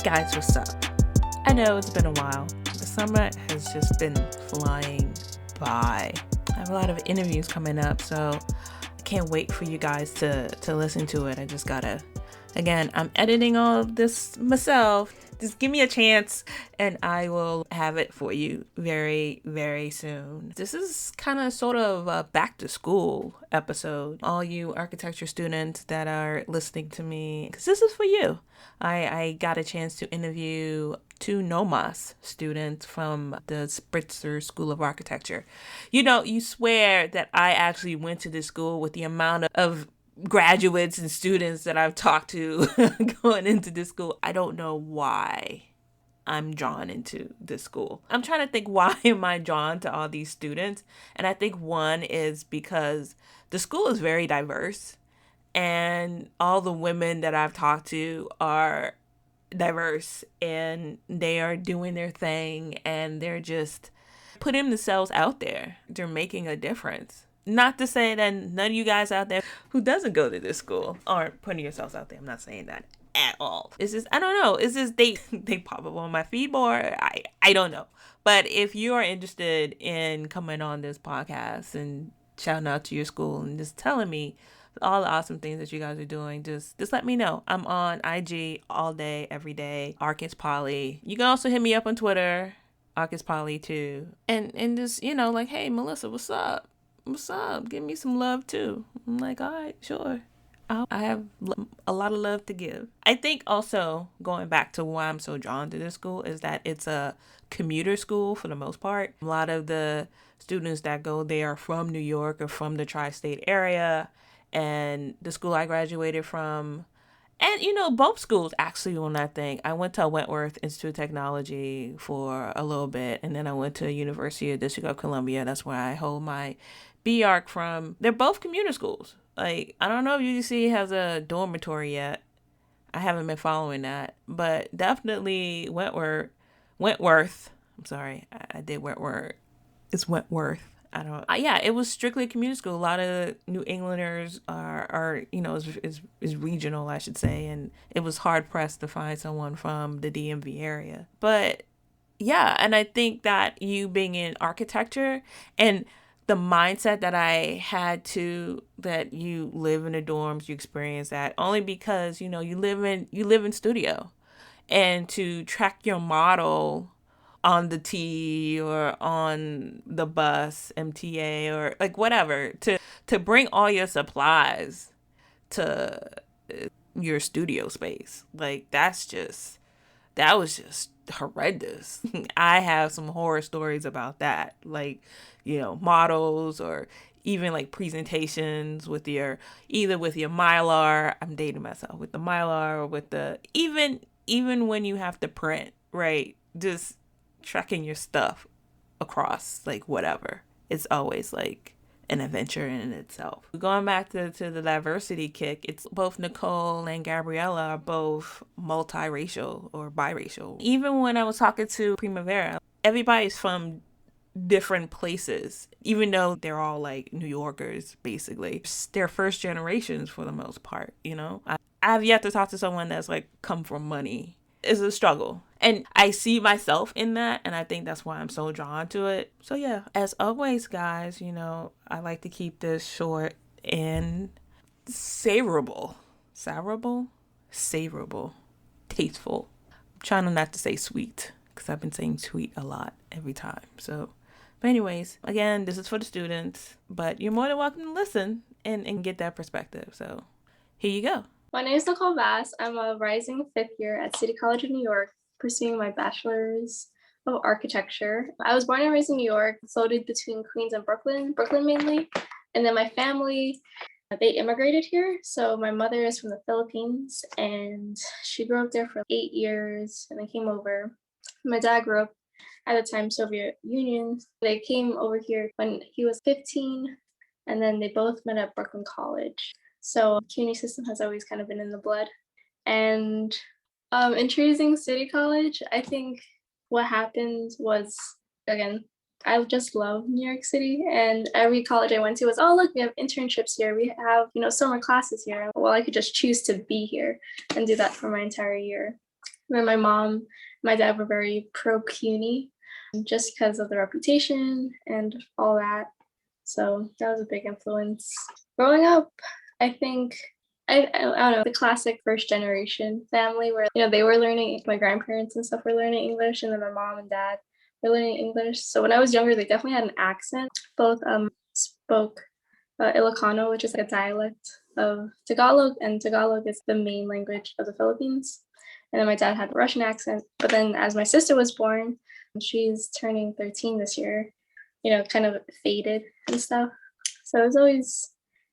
Guys, what's up? I know it's been a while. The summer has just been flying by. I have a lot of interviews coming up, so I can't wait for you guys to listen to it. I just gotta, again, I'm editing all of this myself. Just give me a chance and I will have it for you very, very soon. This is kind of sort of a back to school episode. All you architecture students that are listening to me, because this is for you. I got a chance to interview two NOMAS students from the SPITZER School of Architecture. You know, you swear that I actually went to this school with the amount of graduates and students that I've talked to going into this school. I don't know why I'm drawn into this school. I'm trying to think, why am I drawn to all these students? And I think one is because the school is very diverse and all the women that I've talked to are diverse and they are doing their thing and they're just putting themselves out there. They're making a difference. Not to say that none of you guys out there who doesn't go to this school aren't putting yourselves out there. I'm not saying that at all. It's just, I don't know. It's just they pop up on my feed more. I don't know. But if you are interested in coming on this podcast and shouting out to your school and just telling me all the awesome things that you guys are doing, just let me know. I'm on IG all day, every day. Arcus Polly. You can also hit me up on Twitter, Arcus Polly too. And just, you know, like, hey, Melissa, what's up? What's up? Give me some love too. I'm like, all right, sure. I have a lot of love to give. I think also going back to why I'm so drawn to this school is that it's a commuter school for the most part. A lot of the students that go there are from New York or from the tri-state area. And the school I graduated from, and you know, both schools actually on that thing. I went to Wentworth Institute of Technology for a little bit, and then I went to University of District of Columbia. That's where I hold my BArch from. They're both commuter schools. Like, I don't know if UDC has a dormitory yet. I haven't been following that, but definitely Wentworth. I'm sorry, I did Wentworth. It's Wentworth. I don't. Yeah, it was strictly a community school. A lot of New Englanders are you know, is regional, I should say, and it was hard pressed to find someone from the DMV area. But yeah, and I think that you being in architecture and the mindset that I had to, that you live in the dorms, you experience that only because, you know, you live in studio, and to track your model on the T or on the bus, MTA, or like whatever, to bring all your supplies to your studio space. Like, that was just horrendous. I have some horror stories about that. Like, you know, models or even like presentations with either with your Mylar. I'm dating myself, with the Mylar, or with the, even when you have to print, right? Just trekking your stuff across, like, whatever. It's always like an adventure in itself. Going back to the diversity kick, it's both Nicole and Gabriella are both multiracial or biracial. Even when I was talking to Primavera, everybody's from different places, even though they're all like New Yorkers, basically. They're first generations for the most part, you know? I have yet to talk to someone that's like come from money. It's a struggle. And I see myself in that, and I think that's why I'm so drawn to it. So yeah, as always, guys, you know, I like to keep this short and savorable. Savorable. Tasteful. I'm trying not to say sweet, because I've been saying sweet a lot every time. So, but anyways, again, this is for the students, but you're more than welcome to listen and get that perspective. So here you go. My name is Nicole Bass. I'm a rising fifth year at City College of New York, pursuing my bachelor's of architecture. I was born and raised in New York, floated between Queens and Brooklyn mainly. And then my family, they immigrated here. So my mother is from the Philippines and she grew up there for 8 years and then came over. My dad grew up at the time Soviet Union. They came over here when he was 15, and then they both met at Brooklyn College. So CUNY system has always kind of been in the blood. And in choosing City College, I think what happened was, again, I just love New York City, and every college I went to was, oh, look, we have internships here. We have, summer classes here. Well, I could just choose to be here and do that for my entire year. Where my dad were very pro CUNY just because of the reputation and all that. So that was a big influence. Growing up, I think I don't know, the classic first generation family where they were learning, my grandparents and stuff were learning English, and then my mom and dad were learning English. So when I was younger, they definitely had an accent. Both spoke Ilocano, which is like a dialect of Tagalog, and Tagalog is the main language of the Philippines. And then my dad had a Russian accent. But then as my sister was born, she's turning 13 this year, kind of faded and stuff. So it was always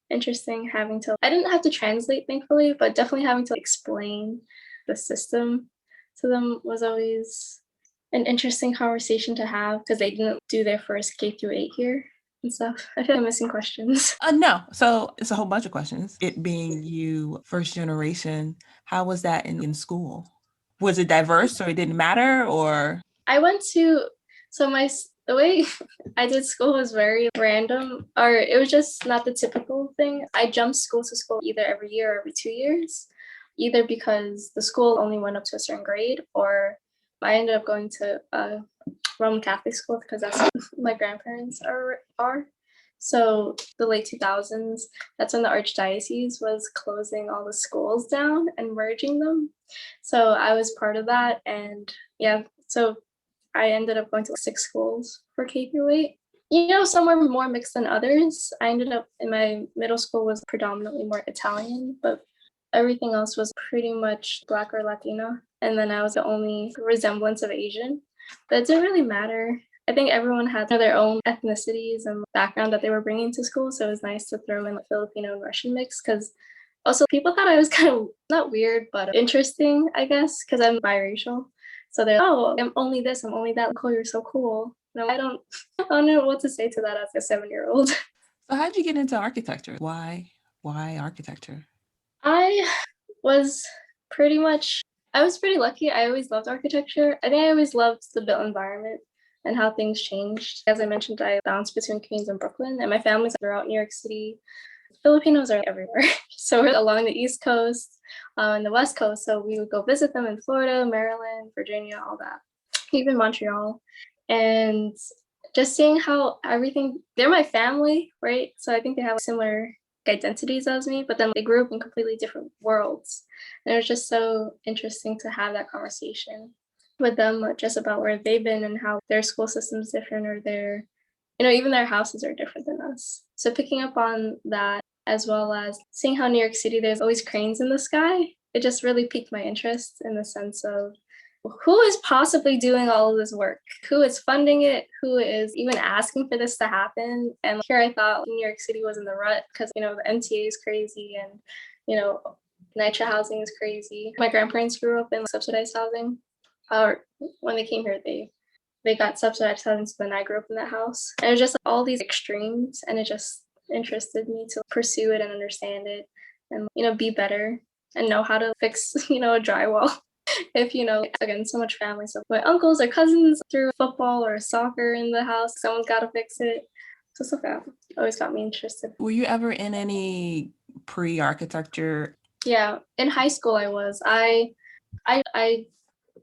interesting I didn't have to translate, thankfully, but definitely having to explain the system to them was always an interesting conversation to have because they didn't do their first K through 8 here and stuff. I feel like I'm missing questions. No. So it's a whole bunch of questions. It being you first generation, how was that in school? Was it diverse or it didn't matter or? I went to, so the way I did school was very random, or it was just not the typical thing. I jumped school to school either every year or every 2 years, either because the school only went up to a certain grade, or I ended up going to a Roman Catholic school because that's what my grandparents are. So the late 2000s, that's when the archdiocese was closing all the schools down and merging them. So I was part of that, and yeah, so I ended up going to 6 schools for K through 8. Some were more mixed than others. I ended up in my middle school was predominantly more Italian, but everything else was pretty much Black or Latino. And then I was the only resemblance of Asian. But it didn't really matter. I think everyone had their own ethnicities and background that they were bringing to school. So it was nice to throw in the Filipino and Russian mix because also people thought I was kind of not weird, but interesting, I guess, because I'm biracial. So they're, oh, I'm only this, I'm only that. Cool, you're so cool. No, I don't know what to say to that as a 7-year-old. So how'd you get into architecture? Why architecture? I was I was pretty lucky. I always loved architecture. I think I always loved the built environment and how things changed. As I mentioned, I bounced between Queens and Brooklyn, and my family's throughout New York City. Filipinos are everywhere. So we're along the East Coast and the West Coast. So we would go visit them in Florida, Maryland, Virginia, all that, even Montreal. And just seeing how they're my family, right? So I think they have similar identities as me, but then they grew up in completely different worlds. And it was just so interesting to have that conversation with them, just about where they've been and how their school system's different, or even their houses are different than us. So picking up on that, as well as seeing how New York City, there's always cranes in the sky, it just really piqued my interest in the sense of who is possibly doing all of this work? Who is funding it? Who is even asking for this to happen? And here I thought New York City was in the rut because, the MTA is crazy and, NYCHA housing is crazy. My grandparents grew up in subsidized housing. When they came here, they got subsidized housing, so then I grew up in that house. And it was just all these extremes, and it just interested me to pursue it and understand it and, be better and know how to fix, a drywall. If, again, so much family. So my uncles or cousins threw football or soccer in the house, someone's got to fix it. So stuff that always got me interested. Were you ever in any pre-architecture? Yeah, in high school I was. I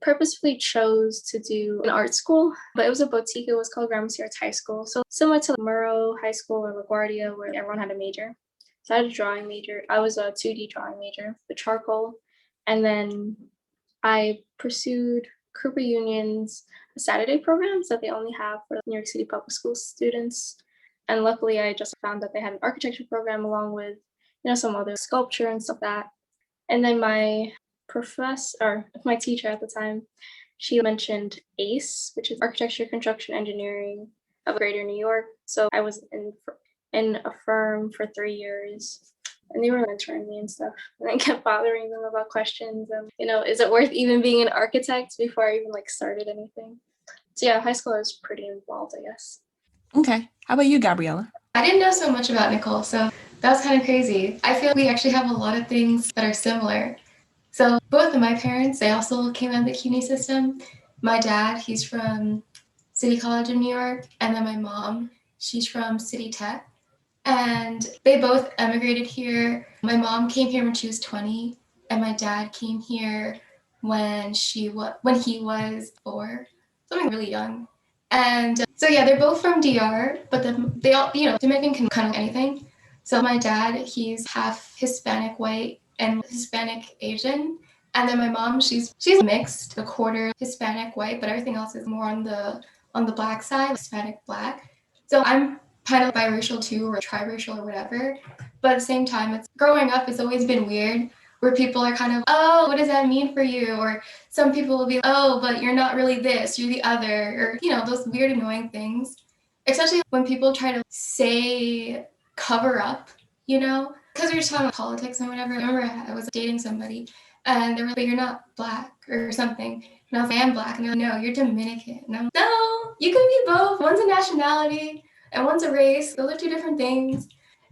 purposefully chose to do an art school, but it was a boutique. It was called Gramercy Arts High School. So similar to Murrow High School or LaGuardia, where everyone had a major. So I had a drawing major. I was a 2D drawing major, the charcoal. And then I pursued Cooper Union's Saturday programs that they only have for New York City public school students. And luckily, I just found that they had an architecture program along with, some other sculpture and stuff like that. And then my teacher at the time, she mentioned ACE, which is Architecture, Construction, Engineering of Greater New York. So I was in a firm for 3 years. And they were mentoring me and stuff. And I kept bothering them about questions and, is it worth even being an architect before I even started anything? So yeah, high school I was pretty involved, I guess. Okay. How about you, Gabriella? I didn't know so much about Nicole, so that was kind of crazy. I feel we actually have a lot of things that are similar. So both of my parents, they also came out of the CUNY system. My dad, he's from City College of New York, and then my mom, she's from City Tech. And they both emigrated here. My mom came here when she was 20, and my dad came here when he was 4, something really young. And so yeah, they're both from DR, but they all, Dominican can kind of anything. So my dad, he's half Hispanic white and Hispanic Asian. And then my mom, she's mixed, a quarter Hispanic white, but everything else is more on the black side, Hispanic black. So I'm kind of biracial too, or triracial or whatever. But at the same time, it's growing up, it's always been weird where people are kind of, oh, what does that mean for you? Or some people will be, oh, but you're not really this, you're the other, or, those weird, annoying things. Especially when people try to cover up, because we were just talking about politics and whatever. I remember I was dating somebody and they were like, but you're not black or something. And I was like, I am black. And they're like, no, you're Dominican. And I'm like, no, you can be both. One's a nationality and one's a race. Those are two different things.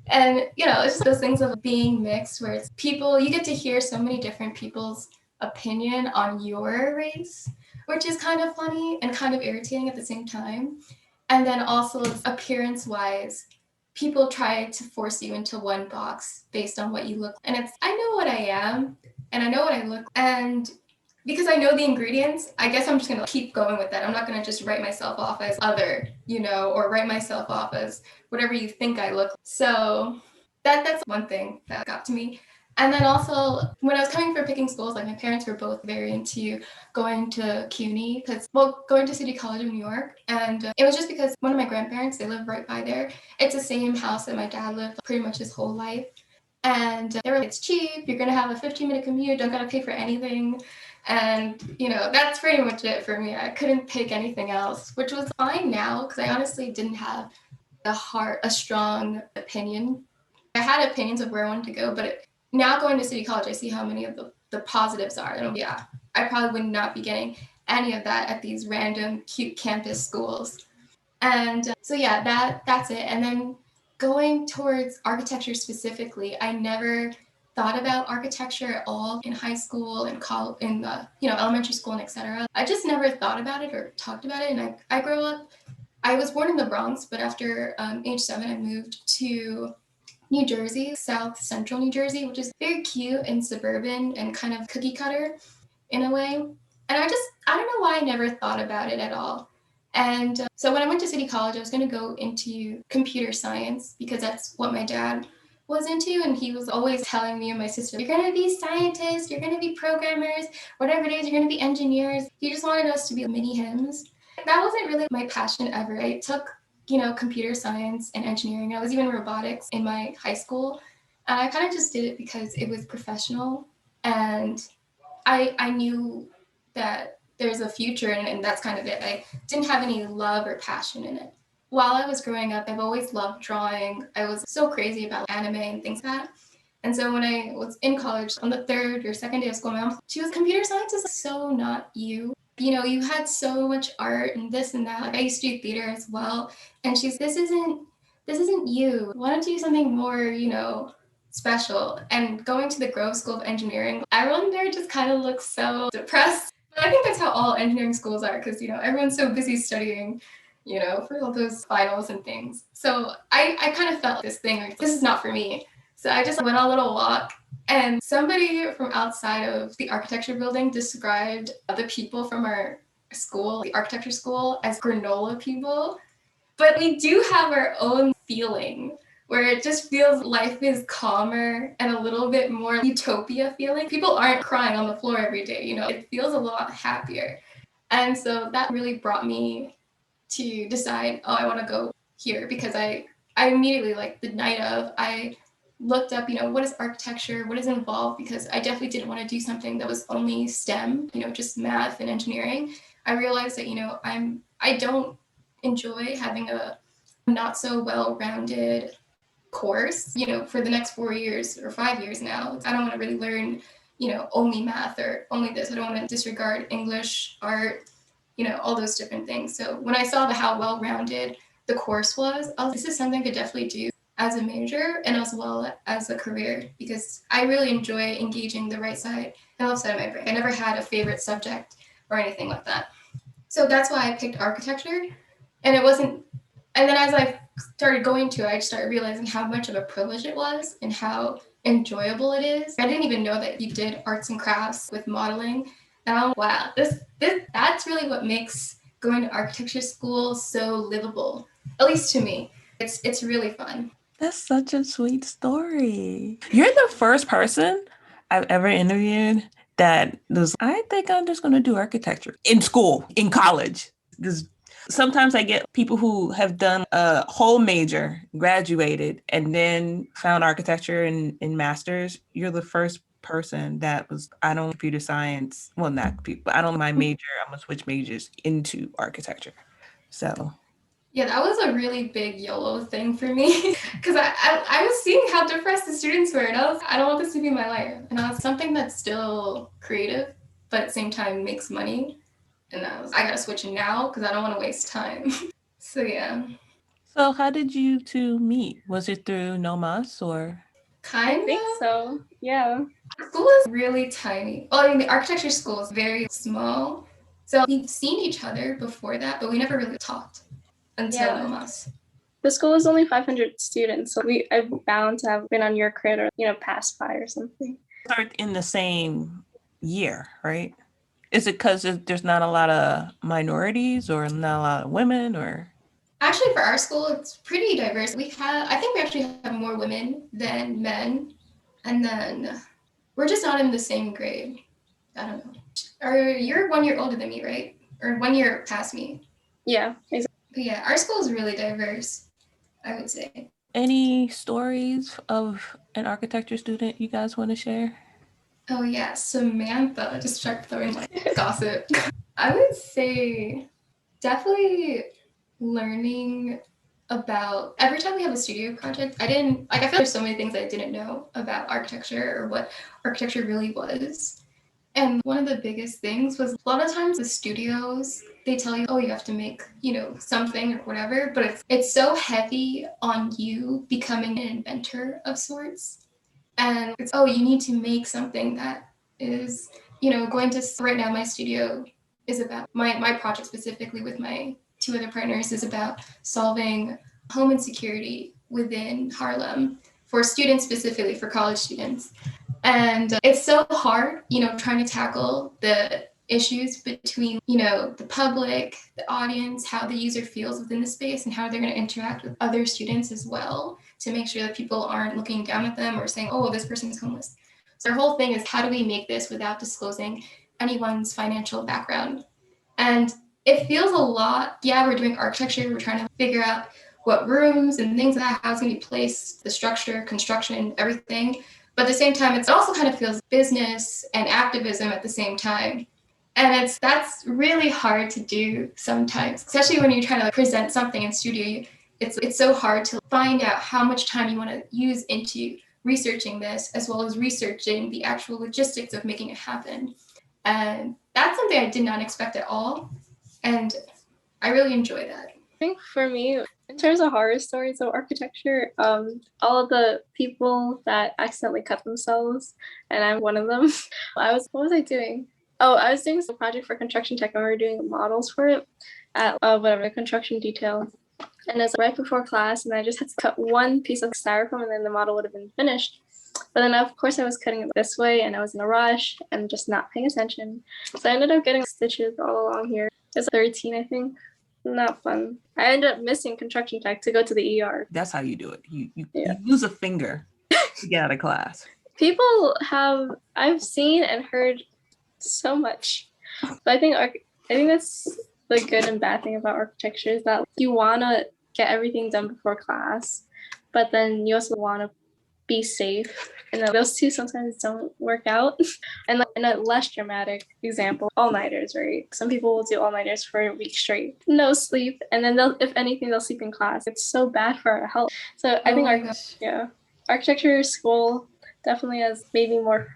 And, it's just those things of being mixed where it's people, you get to hear so many different people's opinion on your race, which is kind of funny and kind of irritating at the same time. And then also appearance-wise, people try to force you into one box based on what you look like. And I know what I am and I know what I look like. And because I know the ingredients, I guess I'm just going to keep going with that. I'm not going to just write myself off as other, or write myself off as whatever you think I look like. So that's one thing that got to me. And then also when I was coming for picking schools, like my parents were both very into going to CUNY going to City College of New York. And it was just because one of my grandparents, they live right by there. It's the same house that my dad lived pretty much his whole life. And they were like, it's cheap, you're going to have a 15-minute commute, don't got to pay for anything. And, that's pretty much it for me. I couldn't pick anything else, which was fine now because I honestly didn't have a strong opinion. I had opinions of where I wanted to go, but now going to City College, I see how many of the positives are. And yeah, I probably would not be getting any of that at these random cute campus schools. And so yeah, that's it. And then going towards architecture specifically, I never thought about architecture at all in high school and college, in elementary school and etc. I just never thought about it or talked about it. And I was born in the Bronx, but after age 7, I moved to New Jersey, South Central New Jersey, which is very cute and suburban and kind of cookie cutter in a way. And I don't know why I never thought about it at all. And so when I went to City College, I was going to go into computer science because that's what my dad was into. And he was always telling me and my sister, you're going to be scientists, you're going to be programmers, whatever it is, you're going to be engineers. He just wanted us to be mini hims. That wasn't really my passion ever. I took computer science and engineering. I was even robotics in my high school. And I kind of just did it because it was professional. And I knew that there's a future and that's kind of it. I didn't have any love or passion in it. While I was growing up, I've always loved drawing. I was so crazy about anime and things like that. And so when I was in college, on the third or second day of school, my mom, she was, computer science is so not you. You had so much art and this and that. Like I used to do theater as well. And she's, this isn't you. Why don't you do something more, special? And going to the Grove School of Engineering, everyone there just kind of looks so depressed. But I think that's how all engineering schools are because, everyone's so busy studying, for all those finals and things. So I kind of felt this thing, like, this is not for me. So I just went on a little walk. And somebody from outside of the architecture building described the people from our school, the architecture school, as granola people. But we do have our own feeling where it just feels life is calmer and a little bit more utopia feeling. People aren't crying on the floor every day, it feels a lot happier. And so that really brought me to decide, oh, I want to go here because I immediately, like the night of, I looked up, what is architecture, what is involved, because I definitely didn't want to do something that was only STEM, just math and engineering. I realized that, I don't enjoy having a not so well-rounded course, for the next 4 years or 5 years now. I don't want to really learn, only math or only this. I don't want to disregard English, art, all those different things. So when I saw how well-rounded the course was, this is something I could definitely do as a major and as well as a career because I really enjoy engaging the right side and left side of my brain. I never had a favorite subject or anything like that. So that's why I picked architecture. And then as I started going to it, I just started realizing how much of a privilege it was and how enjoyable it is. I didn't even know that you did arts and crafts with modeling. And wow, that's really what makes going to architecture school so livable. At least to me. It's really fun. That's such a sweet story. You're the first person I've ever interviewed that was, I think I'm just going to do architecture in school, in college. Because sometimes I get people who have done a whole major, graduated, and then found architecture in masters. You're the first person that was, I don't computer science, well, not computer, but I don't my major, I'm going to switch majors into architecture. So Yeah, that was a really big YOLO thing for me because I was seeing how depressed the students were, and I don't want this to be my life. And I was something that's still creative, but at the same time makes money. And I gotta switch it now because I don't want to waste time. So yeah, So how did you two meet? Was it through NOMAS or? I kind think of. so. Yeah. School is really tiny. Well, I mean, the architecture school is very small. So we've seen each other before that, but we never really talked until Yeah. NOMAS. The school is only 500 students, so I'm bound to have been on your crit or passed by or something. Start in the same year, right? Is it because there's not a lot of minorities or not a lot of women or? Actually, for our school, it's pretty diverse. I think we actually have more women than men. And then we're just not in the same grade. I don't know. You're 1 year older than me, right? Or 1 year past me. Yeah, exactly. But yeah, our school is really diverse, I would say. Any stories of an architecture student you guys want to share? Oh yeah, Samantha, just start throwing like gossip. I would say definitely learning about every time we have a studio project. I feel like there's so many things I didn't know about architecture or what architecture really was. And one of the biggest things was a lot of times the studios, they tell you, oh, you have to make, something or whatever, but it's so heavy on you becoming an inventor of sorts. And it's, oh, you need to make something that is, going to, right now my studio is about, my project specifically with my two other partners is about solving home insecurity within Harlem for students, specifically for college students. And it's so hard, trying to tackle the issues between, the public, the audience, how the user feels within the space, and how they're going to interact with other students as well to make sure that people aren't looking down at them or saying, oh, this person is homeless. So our whole thing is how do we make this without disclosing anyone's financial background? And it feels a lot. Yeah, we're doing architecture. We're trying to figure out what rooms and things like that, how it's going to be placed, the structure, construction, everything. But at the same time, it also kind of feels business and activism at the same time. And that's really hard to do sometimes, especially when you're trying to present something in studio. It's so hard to find out how much time you want to use into researching this, as well as researching the actual logistics of making it happen. And that's something I did not expect at all. And I really enjoy that. I think for me, in terms of horror stories of architecture, all of the people that accidentally cut themselves, and I'm one of them. What was I doing? Oh, I was doing some project for construction tech, and we were doing models for it at whatever construction detail. And it's right before class, and I just had to cut one piece of styrofoam, and then the model would have been finished. But then, of course, I was cutting it this way, and I was in a rush and just not paying attention. So I ended up getting stitches all along here. It's 13, I think. Not fun. I ended up missing construction tech to go to the ER. That's how you do it. You use a finger to get out of class. I've seen and heard so much. But I think that's the good and bad thing about architecture is that you want to get everything done before class, but then you also want to be safe. And those two sometimes don't work out. And in a less dramatic example, all-nighters, right? Some people will do all-nighters for a week straight, no sleep, and then if anything, they'll sleep in class. It's so bad for our health. So I think architecture school definitely has made me more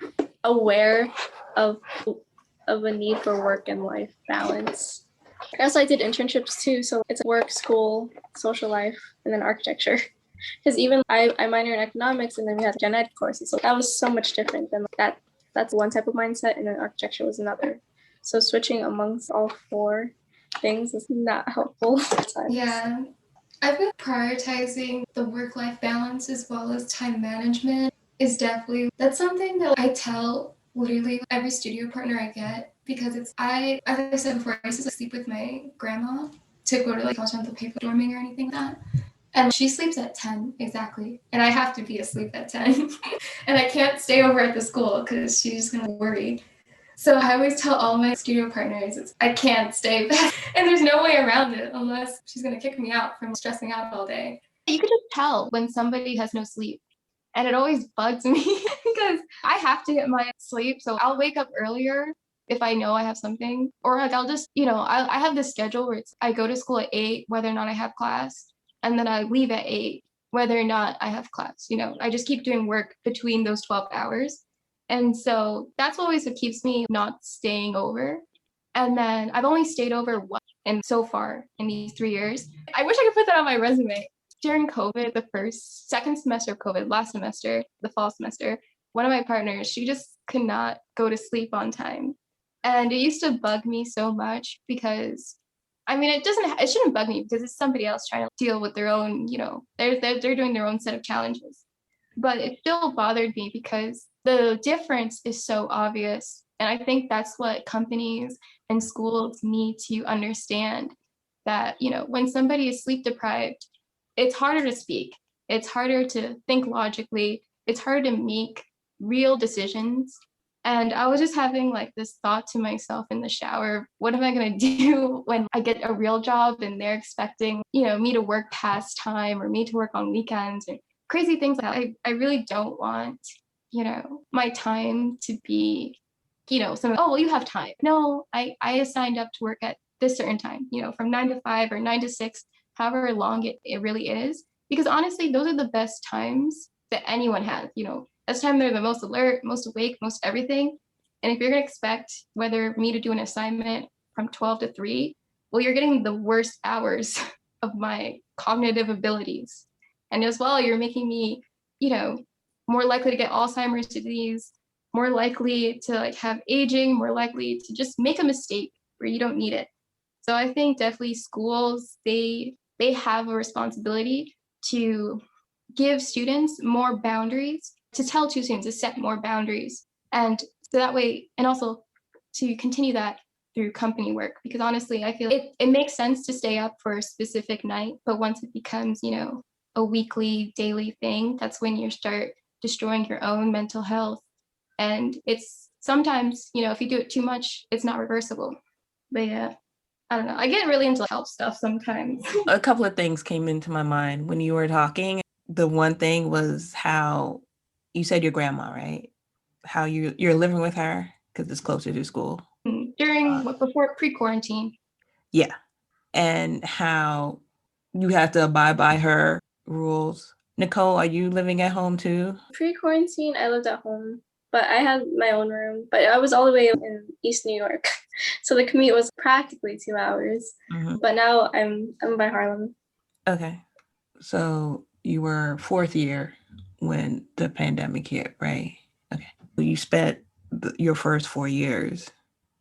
aware of a need for work and life balance. Also, I did internships too, so it's work, school, social life, and then architecture. Because even I minor in economics, and then we had gen ed courses, so that was so much different than that. That's one type of mindset, and then architecture was another. So switching amongst all four things is not helpful at times. Yeah, I've been prioritizing the work-life balance as well as time management. That's something that I tell literally every studio partner I get. because as I said before, I used to sleep with my grandma to go to like continental paper dorming or anything like that. And she sleeps at 10 exactly. And I have to be asleep at 10. And I can't stay over at the school because she's going to worry. So I always tell all my studio partners, I can't stay back. And there's no way around it unless she's going to kick me out from stressing out all day. You can just tell when somebody has no sleep. And it always bugs me because I have to get my sleep. So I'll wake up earlier if I know I have something. Or like I'll just, I have this schedule where I go to school at 8, whether or not I have class. And then I leave at 8, whether or not I have class. I just keep doing work between those 12 hours. And so that's always what keeps me not staying over. And then I've only stayed over once and so far in these 3 years. I wish I could put that on my resume. During COVID, second semester of COVID, last semester, the fall semester, one of my partners, she just could not go to sleep on time. And it used to bug me so much because, it shouldn't bug me because it's somebody else trying to deal with their own, they're doing their own set of challenges. But it still bothered me because the difference is so obvious. And I think that's what companies and schools need to understand, that, when somebody is sleep deprived, it's harder to speak. It's harder to think logically. It's harder to make real decisions. And I was just having like this thought to myself in the shower, what am I going to do when I get a real job and they're expecting, me to work past time or me to work on weekends and crazy things like that. I really don't want, my time to be, oh, well, you have time. No, I signed up to work at this certain time, from 9 to 5 or 9 to 6, however long it really is. Because honestly, those are the best times that anyone has, that's the time they're the most alert, most awake, most everything. And if you're going to expect whether me to do an assignment from 12 to 3, well, you're getting the worst hours of my cognitive abilities. And as well, you're making me, more likely to get Alzheimer's disease, more likely to like have aging, more likely to just make a mistake where you don't need it. So I think definitely schools, they have a responsibility to give students more boundaries, to tell students to set more boundaries. And so that way, and also to continue that through company work, because honestly, I feel it makes sense to stay up for a specific night, but once it becomes, a weekly, daily thing, that's when you start destroying your own mental health. And it's sometimes, if you do it too much, it's not reversible. But yeah, I don't know. I get really into health stuff sometimes. A couple of things came into my mind when you were talking. The one thing was how you said your grandma, right? How you're living with her because it's closer to school. Before pre-quarantine. Yeah. And how you have to abide by her rules. Nicole, are you living at home too? Pre-quarantine, I lived at home, but I had my own room. But I was all the way in East New York, so the commute was practically 2 hours. Mm-hmm. But now I'm by Harlem. Okay, so you were 4th year when the pandemic hit, right? Okay, you spent your first 4 years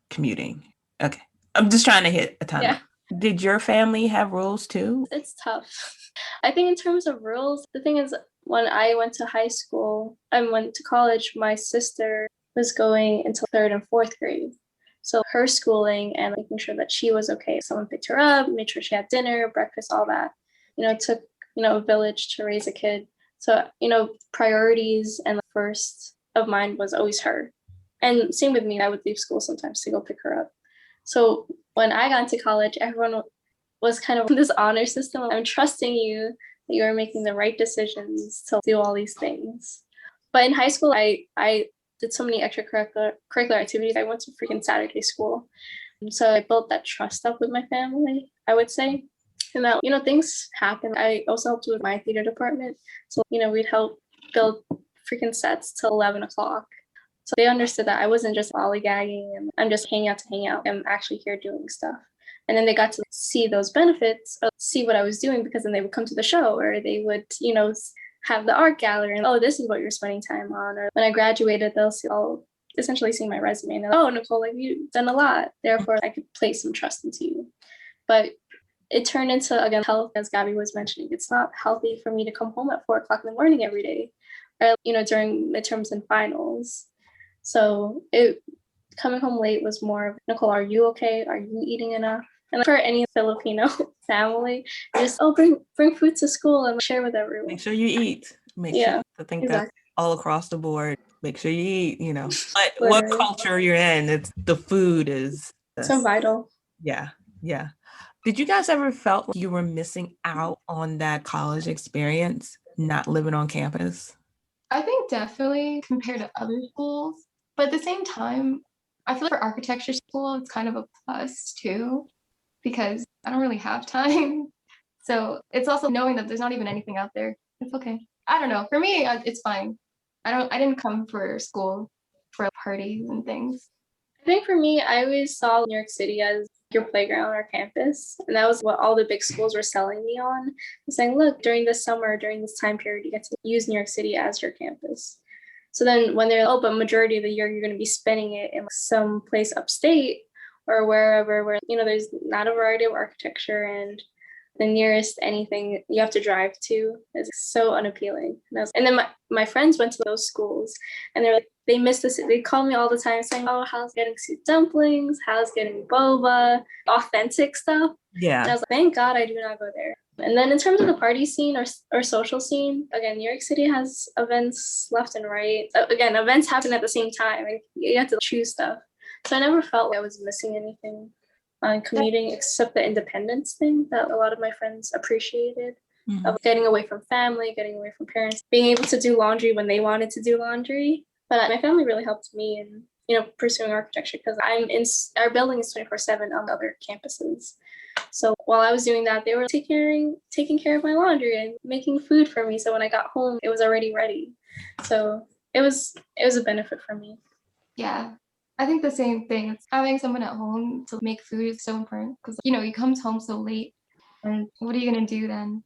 commuting. Okay, I'm just trying to hit a timeline. Yeah. Did your family have rules too? It's tough. I think in terms of rules, the thing is, when I went to high school and went to college, my sister was going until 3rd and 4th grade. So her schooling and making sure that she was okay. Someone picked her up, made sure she had dinner, breakfast, all that. It took, a village to raise a kid. So, priorities and the first of mine was always her. And same with me, I would leave school sometimes to go pick her up. So when I got into college, everyone was kind of this honor system. I'm trusting you that you are making the right decisions to do all these things. But in high school, I did so many extracurricular activities. I went to freaking Saturday school. And so I built that trust up with my family, I would say. And that, things happen. I also helped with my theater department. So, we'd help build freaking sets till 11 o'clock. So they understood that I wasn't just lollygagging and I'm just hanging out to hang out. I'm actually here doing stuff. And then they got to see those benefits, see what I was doing, because then they would come to the show, or they would, have the art gallery and, oh, this is what you're spending time on. Or when I graduated, they'll essentially see my resume and they're like, oh, Nicole, like, you've done a lot. Therefore, I could place some trust into you. But it turned into, again, health, as Gabby was mentioning. It's not healthy for me to come home at 4 o'clock in the morning every day, or, during midterms and finals. So it Coming home late was more of, Nicole, are you okay? Are you eating enough? And for any Filipino family, just, oh, bring food to school and share with everyone. Make sure you eat. Make sure. Yeah, I think exactly. that's all across the board. Make sure you eat, you know. But what Literally. culture you're in, it's the food is So vital. yeah, yeah. Did you guys ever felt like you were missing out on that college experience, not living on campus? I think definitely compared to other schools, but at the same time, I feel like for architecture school, it's kind of a plus too, because I don't really have time. So it's also knowing that there's not even anything out there. It's okay. I don't know. For me, it's fine. I didn't come for school for parties and things. I think for me, I always saw New York City as your playground or campus. And that was what all the big schools were selling me on. Saying, look, during the summer, during this time period, you get to use New York City as your campus. So then when they're, oh, but majority of the year, you're going to be spending it in some place upstate or wherever, where, you know, there's not a variety of architecture and the nearest anything you have to drive to is so unappealing. And then my friends went to those schools and they're like, they miss this. They call me all the time saying, oh, how's getting soup dumplings? How's getting boba? Authentic stuff. Yeah. And I was like, thank God I do not go there. And then in terms of the party scene or social scene, again, New York City has events left and right. Again, events happen at the same time and you have to choose stuff. So I never felt like I was missing anything on commuting except the independence thing that a lot of my friends appreciated. Mm-hmm. Of getting away from family, getting away from parents, being able to do laundry when they wanted to do laundry. But my family really helped me in, you know, pursuing architecture because our building is 24/7 on other campuses. So while I was doing that, they were taking care of my laundry and making food for me. So when I got home, it was already ready. So it was a benefit for me. Yeah. I think the same thing. It's having someone at home to make food is so important because, you know, you come home so late and what are you going to do then?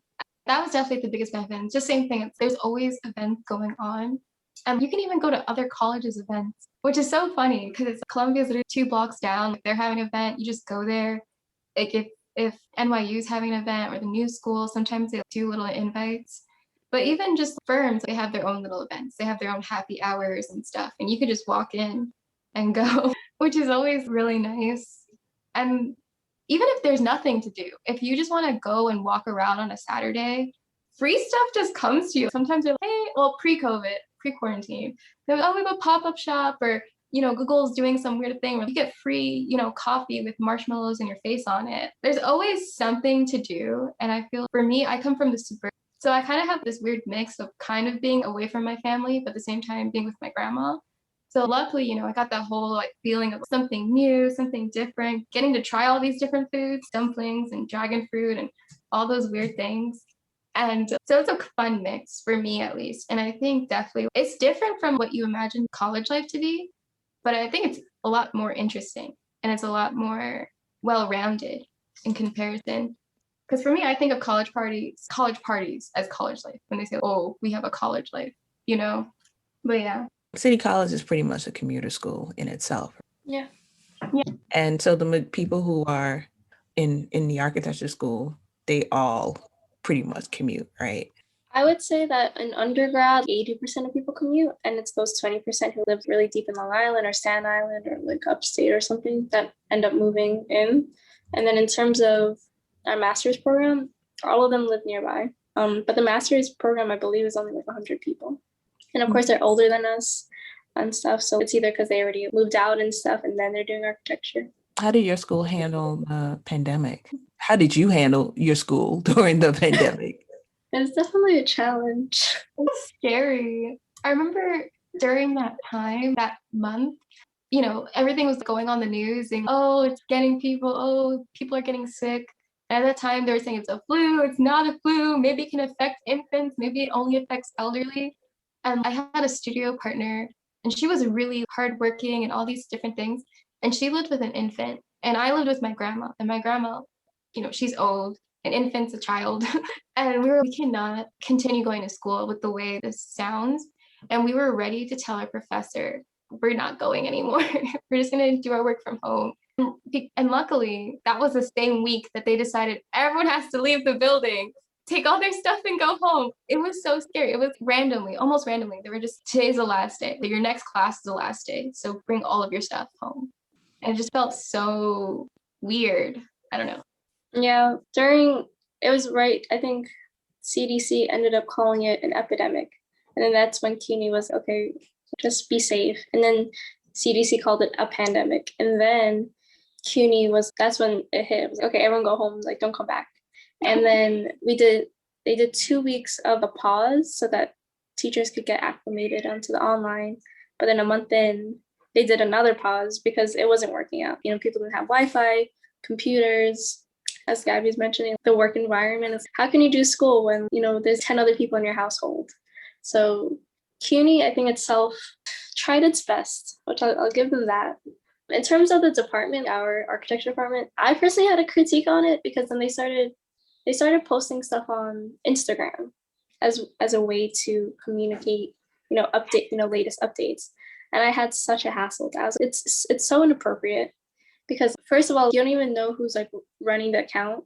That was definitely the biggest benefit. It's just same thing. There's always events going on. And you can even go to other colleges' events, which is so funny because Columbia's literally 2 blocks down. Like they're having an event, you just go there. Like if NYU's having an event or the new school, sometimes they do little invites. But even just firms, they have their own little events. They have their own happy hours and stuff. And you could just walk in and go, which is always really nice. And even if there's nothing to do, if you just want to go and walk around on a Saturday, free stuff just comes to you. Sometimes they're like, hey, well, pre-COVID, pre-quarantine, they're like, oh, we go pop-up shop, or, you know, Google's doing some weird thing where you get free, you know, coffee with marshmallows and your face on it. There's always something to do. And I feel for me, I come from the suburb. So I kind of have this weird mix of kind of being away from my family, but at the same time being with my grandma. So luckily, you know, I got that whole like feeling of something new, something different, getting to try all these different foods, dumplings and dragon fruit and all those weird things. And so it's a fun mix for me, at least. And I think definitely it's different from what you imagine college life to be, but I think it's a lot more interesting and it's a lot more well-rounded in comparison. Because for me, I think of college parties as college life when they say, oh, we have a college life, you know? But yeah. City College is pretty much a commuter school in itself. Yeah. Yeah. And so the people who are in the architecture school, they all pretty much commute, right? I would say that in undergrad, 80% of people commute, and it's those 20% who live really deep in Long Island or Staten Island or like upstate or something that end up moving in. And then in terms of our master's program, all of them live nearby. But the master's program, I believe, is only like 100 people. And of course, they're older than us and stuff. So it's either because they already moved out and stuff, and then they're doing architecture. How did your school handle the pandemic? How did you handle your school during the pandemic? It's definitely a challenge. It's scary. I remember during that time, that month, you know, everything was going on the news and, oh, it's getting people, oh, people are getting sick. And at that time, they were saying it's a flu, it's not a flu, maybe it can affect infants, maybe it only affects elderly. And I had a studio partner, and she was really hardworking and all these different things. And she lived with an infant, and I lived with my grandma. And my grandma, you know, she's old, an infant's a child. And we cannot continue going to school with the way this sounds. And we were ready to tell our professor, we're not going anymore. We're just going to do our work from home. And luckily, that was the same week that they decided everyone has to leave the building take all their stuff and go home. It was so scary. It was randomly, almost randomly. They were just, today's the last day. Your next class is the last day. So bring all of your stuff home. And it just felt so weird. I don't know. Yeah, it was right, I think CDC ended up calling it an epidemic. And then that's when CUNY was, okay, just be safe. And then CDC called it a pandemic. And then CUNY that's when it hit. It was, okay, everyone go home, like don't come back. And then they did 2 weeks of a pause so that teachers could get acclimated onto the online. But then a month in, they did another pause because it wasn't working out. People didn't have Wi-Fi, computers. As Gabby's mentioning, the work environment is, how can you do school when, there's 10 other people in your household? So CUNY, I think itself tried its best, which I'll give them that. In terms of the department, our architecture department, I personally had a critique on it because then they started posting stuff on Instagram as a way to communicate, update, latest updates. And I had such a hassle. It's so inappropriate because first of all, you don't even know who's like running the account.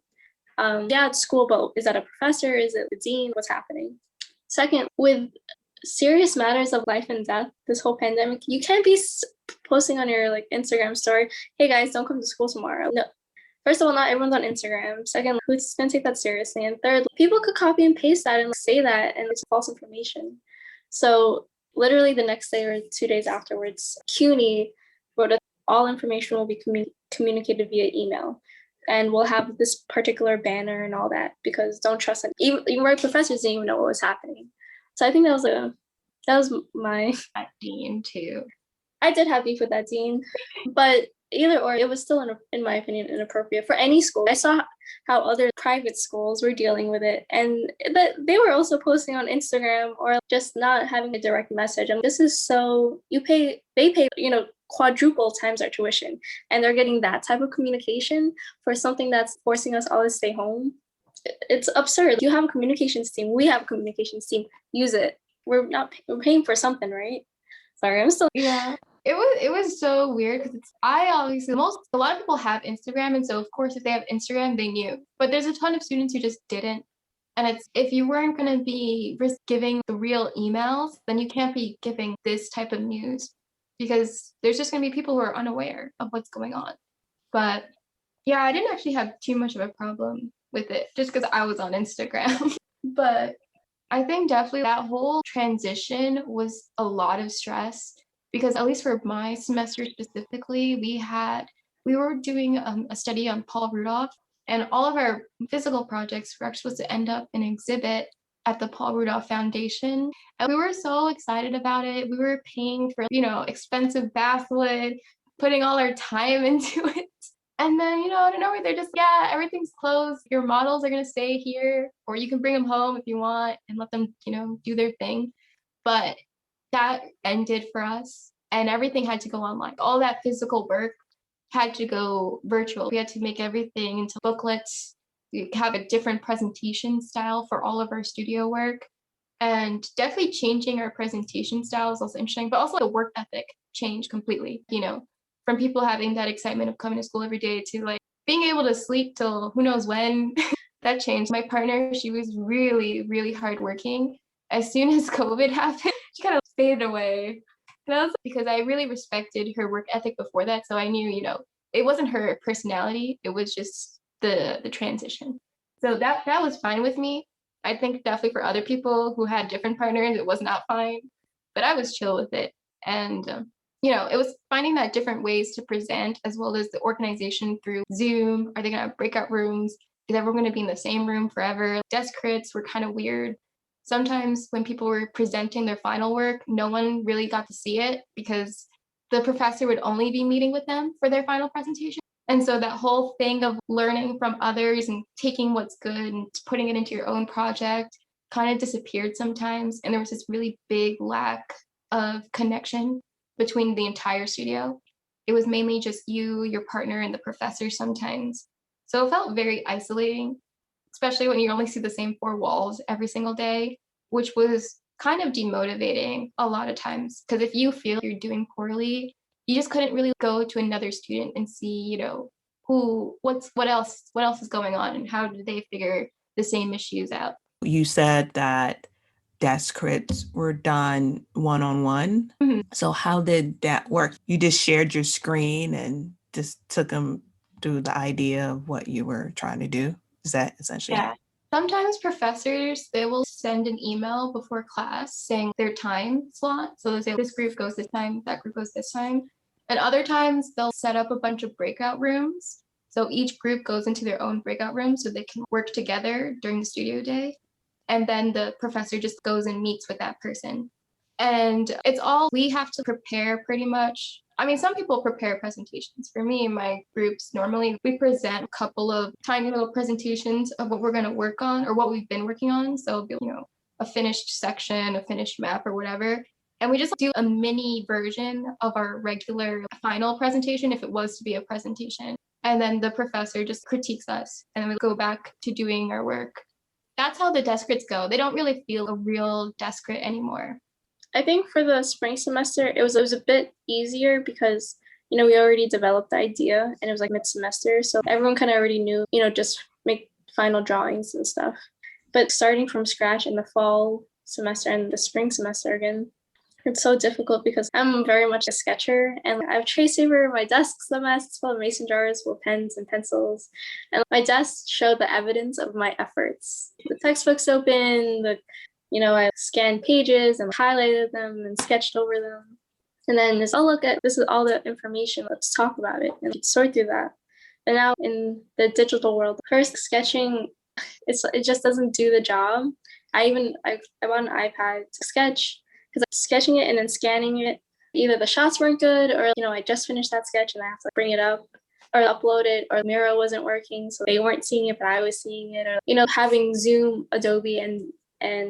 Yeah, it's school, but is that a professor? Is it the dean? What's happening? Second, with serious matters of life and death, this whole pandemic, you can't be posting on your like Instagram story, hey guys, don't come to school tomorrow. No. First of all, not everyone's on Instagram. Second, who's going to take that seriously? And third, people could copy and paste that and say that, and it's false information. So literally the next day or 2 days afterwards, CUNY wrote that all information will be communicated via email. And we'll have this particular banner and all that because don't trust it. Even our professors didn't even know what was happening. So I think that was my dean too. I did have beef with that dean, but either or, it was still, in my opinion, inappropriate for any school. I saw how other private schools were dealing with it, and that they were also posting on Instagram or just not having a direct message. And this is so they pay, quadruple times our tuition, and they're getting that type of communication for something that's forcing us all to stay home. It's absurd. You have a communications team. We have a communications team. Use it. We're paying for something, right? Sorry, I'm still. Yeah. It was so weird because a lot of people have Instagram, and so of course if they have Instagram they knew, but there's a ton of students who just didn't. And if you weren't going to be giving the real emails, then you can't be giving this type of news because there's just going to be people who are unaware of what's going on. But yeah, I didn't actually have too much of a problem with it just because I was on Instagram. But I think definitely that whole transition was a lot of stress. Because at least for my semester specifically, we were doing a study on Paul Rudolph, and all of our physical projects were actually supposed to end up in an exhibit at the Paul Rudolph Foundation. And we were so excited about it. We were paying for, expensive bathwood, putting all our time into it. And then, out of nowhere, they're just, yeah, everything's closed. Your models are going to stay here, or you can bring them home if you want and let them, do their thing. But that ended for us, and everything had to go online. All that physical work had to go virtual. We had to make everything into booklets. We have a different presentation style for all of our studio work, and definitely changing our presentation style is also interesting, but also the work ethic changed completely, from people having that excitement of coming to school every day to like being able to sleep till who knows when. That changed. My partner, she was really, really hardworking. As soon as COVID happened, she kind of faded away. And that was because I really respected her work ethic before that. So I knew, it wasn't her personality. It was just the transition. So that was fine with me. I think definitely for other people who had different partners, it was not fine. But I was chill with it. And, it was finding that different ways to present, as well as the organization through Zoom. Are they going to have breakout rooms? Is everyone going to be in the same room forever? Desk crits were kind of weird. Sometimes when people were presenting their final work, no one really got to see it because the professor would only be meeting with them for their final presentation. And so that whole thing of learning from others and taking what's good and putting it into your own project kind of disappeared sometimes. And there was this really big lack of connection between the entire studio. It was mainly just you, your partner, and the professor sometimes. So it felt very isolating, especially when you only see the same four walls every single day, which was kind of demotivating a lot of times. Because if you feel you're doing poorly, you just couldn't really go to another student and see, what else is going on and how do they figure the same issues out. You said that desk crits were done one-on-one. Mm-hmm. So how did that work? You just shared your screen and just took them through the idea of what you were trying to do? Is that essentially? Yeah. Sometimes professors, they will send an email before class saying their time slot. So they'll say this group goes this time, that group goes this time. And other times they'll set up a bunch of breakout rooms. So each group goes into their own breakout room so they can work together during the studio day. And then the professor just goes and meets with that person. And it's all we have to prepare pretty much. I mean, some people prepare presentations. For me, in my groups, normally we present a couple of tiny little presentations of what we're going to work on or what we've been working on. So, a finished section, a finished map or whatever. And we just do a mini version of our regular final presentation if it was to be a presentation. And then the professor just critiques us and then we go back to doing our work. That's how the desk crits go. They don't really feel a real desk crit anymore. I think for the spring semester, it was a bit easier because, we already developed the idea and it was like mid-semester. So everyone kind of already knew, just make final drawings and stuff. But starting from scratch in the fall semester and the spring semester again, it's so difficult because I'm very much a sketcher and I have trace paper, my desk's a mess, it's full of mason jars full of pens and pencils. And my desk showed the evidence of my efforts. The textbook's open, I scanned pages and highlighted them and sketched over them. And then this is all the information, let's talk about it and sort through that. But now in the digital world, first sketching, it just doesn't do the job. I bought an iPad to sketch because sketching it and then scanning it, either the shots weren't good or, I just finished that sketch and I have to bring it up or upload it, or Miro wasn't working, so they weren't seeing it, but I was seeing it. Or, having Zoom, Adobe, and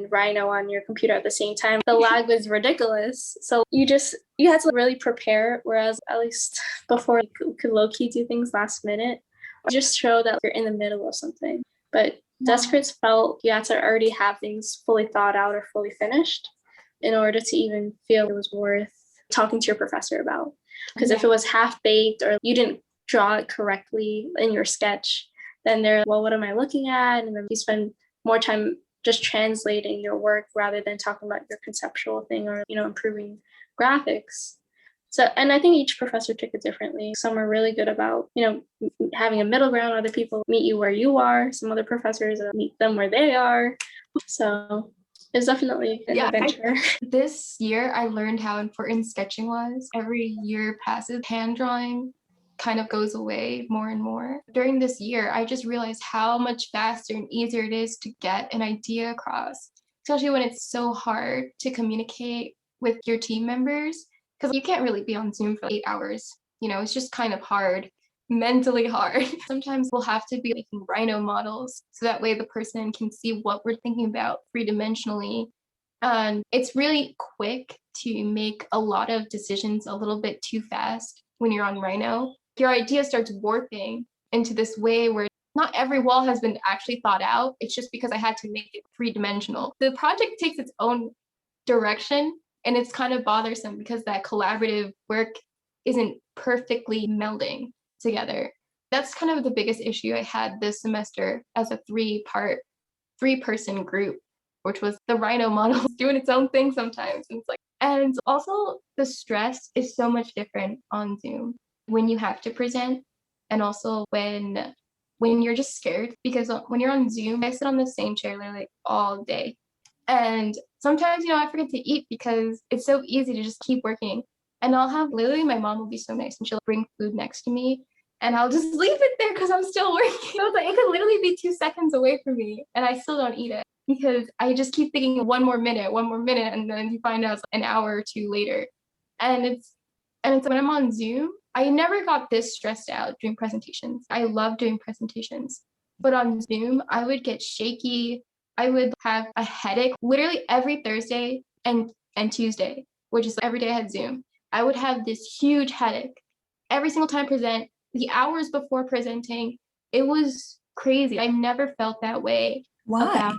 Rhino on your computer at the same time, the lag was ridiculous. So you had to really prepare, whereas at least before you could low-key do things last minute, just show that you're in the middle of something. But desk crits felt you had to already have things fully thought out or fully finished in order to even feel it was worth talking to your professor about. Because if it was half-baked or you didn't draw it correctly in your sketch, then they're like, well, what am I looking at? And then you spend more time just translating your work rather than talking about your conceptual thing or, improving graphics. So, and I think each professor took it differently. Some are really good about, having a middle ground. Other people meet you where you are. Some other professors meet them where they are. So it's definitely an adventure. This year, I learned how important sketching was. Every year passes, hand drawing kind of goes away more and more. During this year, I just realized how much faster and easier it is to get an idea across, especially when it's so hard to communicate with your team members, because you can't really be on Zoom for 8 hours. It's just kind of hard, mentally hard. Sometimes we'll have to be making Rhino models so that way the person can see what we're thinking about three-dimensionally. And it's really quick to make a lot of decisions a little bit too fast when you're on Rhino. Your idea starts warping into this way where not every wall has been actually thought out. It's just because I had to make it three-dimensional. The project takes its own direction, and it's kind of bothersome because that collaborative work isn't perfectly melding together. That's kind of the biggest issue I had this semester as a three-person group, which was the Rhino model doing its own thing sometimes. And also the stress is so much different on Zoom when you have to present, and also when you're just scared, because when you're on Zoom, I sit on the same chair literally all day. And sometimes, I forget to eat because it's so easy to just keep working. And I'll have literally, my mom will be so nice and she'll bring food next to me and I'll just leave it there because I'm still working. I was like, it could literally be 2 seconds away from me and I still don't eat it because I just keep thinking one more minute, and then you find out it's an hour or two later. And it's when I'm on Zoom, I never got this stressed out doing presentations. I love doing presentations. But on Zoom, I would get shaky. I would have a headache literally every Thursday and Tuesday, which is every day I had Zoom. I would have this huge headache every single time I present. The hours before presenting, it was crazy. I never felt that way. Why?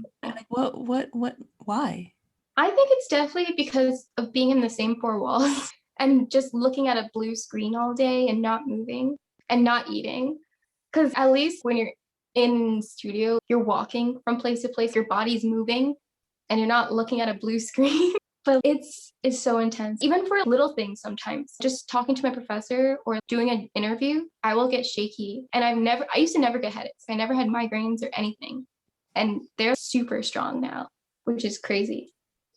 Why? I think it's definitely because of being in the same four walls and just looking at a blue screen all day and not moving and not eating. Because at least when you're in studio, you're walking from place to place, your body's moving, and you're not looking at a blue screen. But it's so intense. Even for little things sometimes, just talking to my professor or doing an interview, I will get shaky. And I used to never get headaches. I never had migraines or anything. And they're super strong now, which is crazy.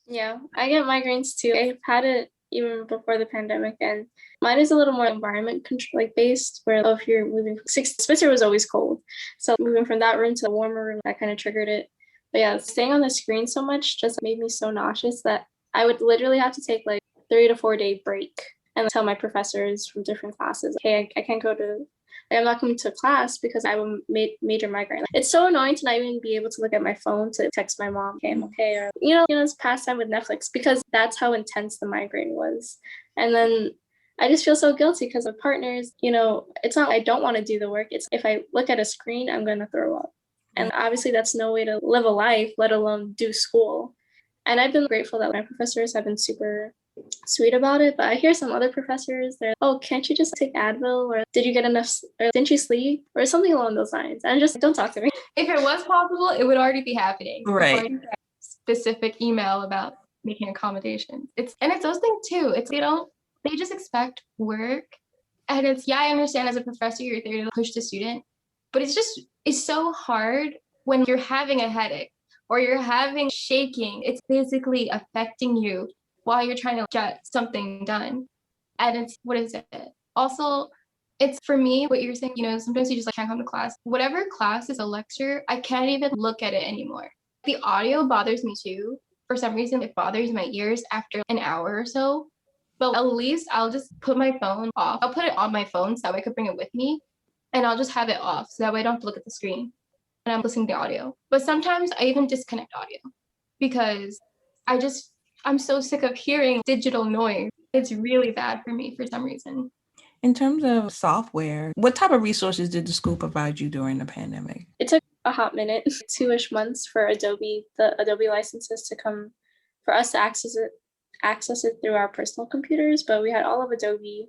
Yeah, I get migraines too. I've had it even before the pandemic, and mine is a little more environment control like based, where if you're moving, Spitzer was always cold. So moving from that room to a warmer room, that kind of triggered it. But yeah, staying on the screen so much just made me so nauseous that I would literally have to take like 3 to 4 day break and tell my professors from different classes, hey, I can't go to, I'm not coming to class because I have a major migraine. It's so annoying to not even be able to look at my phone to text my mom, okay, I'm okay, or it's pastime with Netflix, because that's how intense the migraine was. And then I just feel so guilty because of partners, it's not I don't want to do the work. It's if I look at a screen, I'm going to throw up. And obviously that's no way to live a life, let alone do school. And I've been grateful that my professors have been super sweet about it. But I hear some other professors, they're, oh, can't you just take Advil? Or did you get enough? Or didn't you sleep? Or something along those lines. And just don't talk to me. If it was possible, it would already be happening. Right. Before specific email about making accommodations. It's those things too. They just expect work. And I understand as a professor, you're there to push the student. But it's so hard when you're having a headache or you're having shaking. It's physically affecting you while you're trying to get something done. And what is it? Also, it's for me, what you're saying, sometimes you just can't come to class. Whatever class is a lecture, I can't even look at it anymore. The audio bothers me too. For some reason, it bothers my ears after an hour or so. But at least I'll just put my phone off. I'll put it on my phone so that way I could bring it with me. And I'll just have it off so that way I don't have to look at the screen. And I'm listening to audio. But sometimes I even disconnect audio because I'm so sick of hearing digital noise. It's really bad for me for some reason. In terms of software, what type of resources did the school provide you during the pandemic? It took a hot minute, 2-ish months for the Adobe licenses to come, for us to access it through our personal computers, but we had all of Adobe.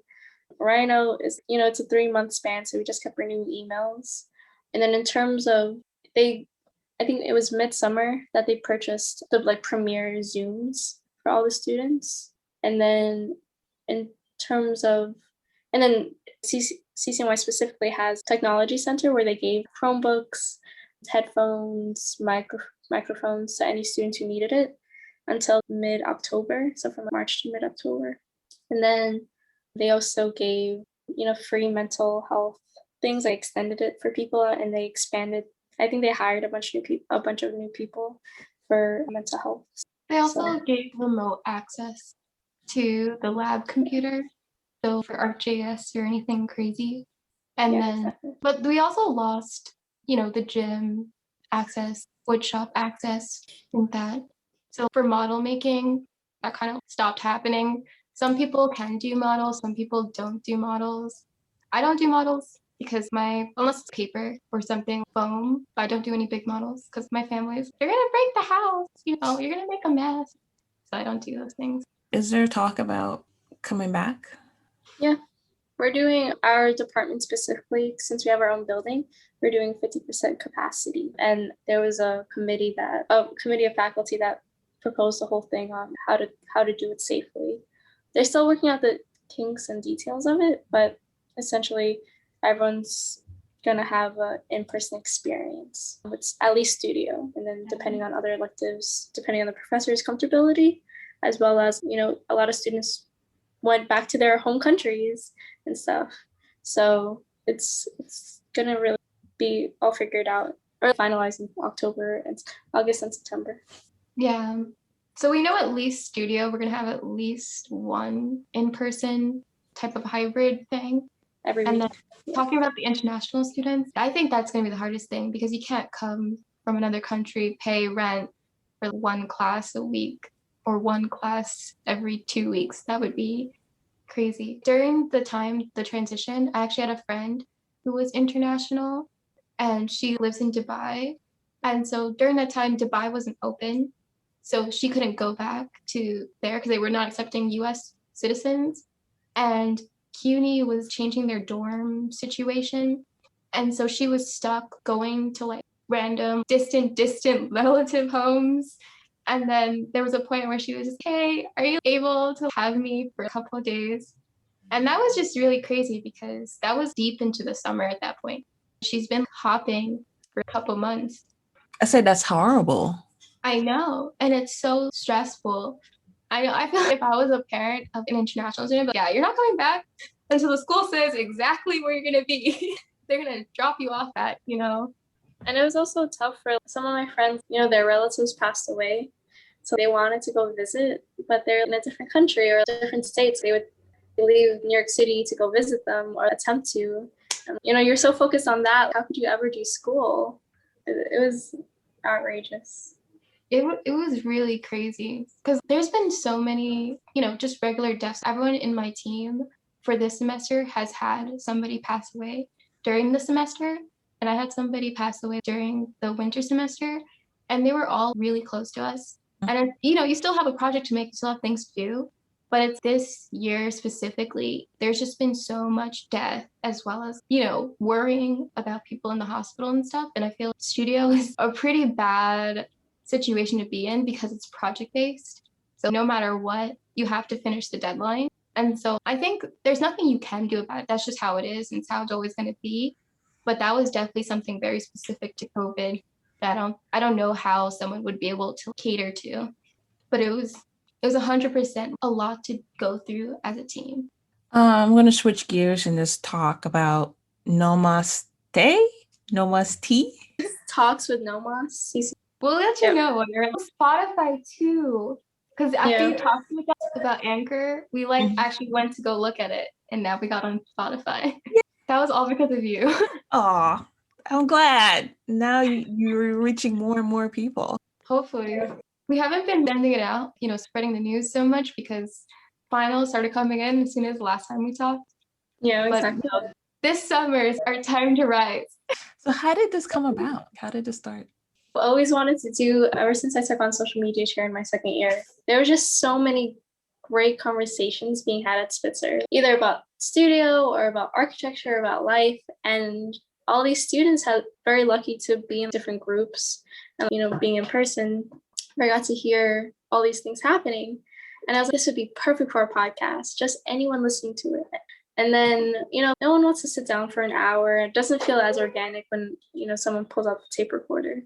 Rhino is, it's a 3-month span, so we just kept renewing emails. And then in terms of, I think it was midsummer that they purchased the premier Zooms for all the students. And then CCNY specifically has technology center where they gave Chromebooks, headphones, microphones to any students who needed it until mid-October. So from March to mid-October. And then they also gave, free mental health things. They extended it for people and they expanded. I think they hired a bunch of new people for mental health. They also gave remote access to the lab computer, so for ArcGIS or anything crazy. But we also lost, the gym access, woodshop access, and that. So for model making, that kind of stopped happening. Some people can do models, some people don't do models. I don't do models because unless it's paper or something, foam, I don't do any big models because my family's, you're going to break the house, you're going to make a mess. So I don't do those things. Is there talk about coming back? Yeah, we're doing our department specifically, since we have our own building, we're doing 50% capacity. And there was a committee of faculty that proposed the whole thing on how to do it safely. They're still working out the kinks and details of it, but essentially everyone's gonna have an in-person experience. It's at least studio, and then depending on other electives, depending on the professor's comfortability, as well as, a lot of students went back to their home countries and stuff. So it's gonna really be all figured out or finalized in October and August and September. Yeah. So we know at least studio, we're gonna have at least one in-person type of hybrid thing. Every week. And then talking about the international students, I think that's gonna be the hardest thing because you can't come from another country, pay rent for one class a week or one class every 2 weeks. That would be crazy. During the transition, I actually had a friend who was international and she lives in Dubai. And so during that time, Dubai wasn't open. So she couldn't go back to there because they were not accepting US citizens. And CUNY was changing their dorm situation. And so she was stuck going to like random, distant relative homes. And then there was a point where she was just, hey, are you able to have me for a couple of days? And that was just really crazy because that was deep into the summer at that point. She's been hopping for a couple months. I said that's horrible. I know. And it's so stressful. I feel like if I was a parent of an international student, but yeah, you're not coming back until the school says exactly where you're going to be. They're going to drop you off at, you know. And it was also tough for some of my friends, their relatives passed away. So they wanted to go visit, but they're in a different country or different states. They would leave New York City to go visit them or attempt to. And, you're so focused on that. How could you ever do school? It was outrageous. It was really crazy because there's been so many, just regular deaths. Everyone in my team for this semester has had somebody pass away during the semester. And I had somebody pass away during the winter semester. And they were all really close to us. And, you still have a project to make, you still have things to do. But it's this year specifically, there's just been so much death as well as, worrying about people in the hospital and stuff. And I feel studio is a pretty bad situation to be in because it's project-based. So no matter what, you have to finish the deadline. And so I think there's nothing you can do about it. That's just how it is and it's how it's always going to be. But that was definitely something very specific to COVID that I don't know how someone would be able to cater to. But it was 100% a lot to go through as a team. I'm going to switch gears and just talk about NOMAS tea. Talks with NOMAS. We'll let you know when you're on Spotify too. Because after you talked with us about Anchor, we actually went to go look at it. And now we got on Spotify. Yeah. That was all because of you. Aw, I'm glad. Now you're reaching more and more people. Hopefully. We haven't been sending it out, spreading the news so much because finals started coming in as soon as the last time we talked. Yeah, exactly. But this summer is our time to rise. So how did this come about? How did it start? I always wanted to do, ever since I took on social media chair in my second year, there were just so many great conversations being had at Spitzer, either about studio or about architecture, or about life. And all these students had very lucky to be in different groups and, being in person. I got to hear all these things happening. And I was like, this would be perfect for a podcast, just anyone listening to it. And then, no one wants to sit down for an hour. It doesn't feel as organic when, someone pulls out the tape recorder.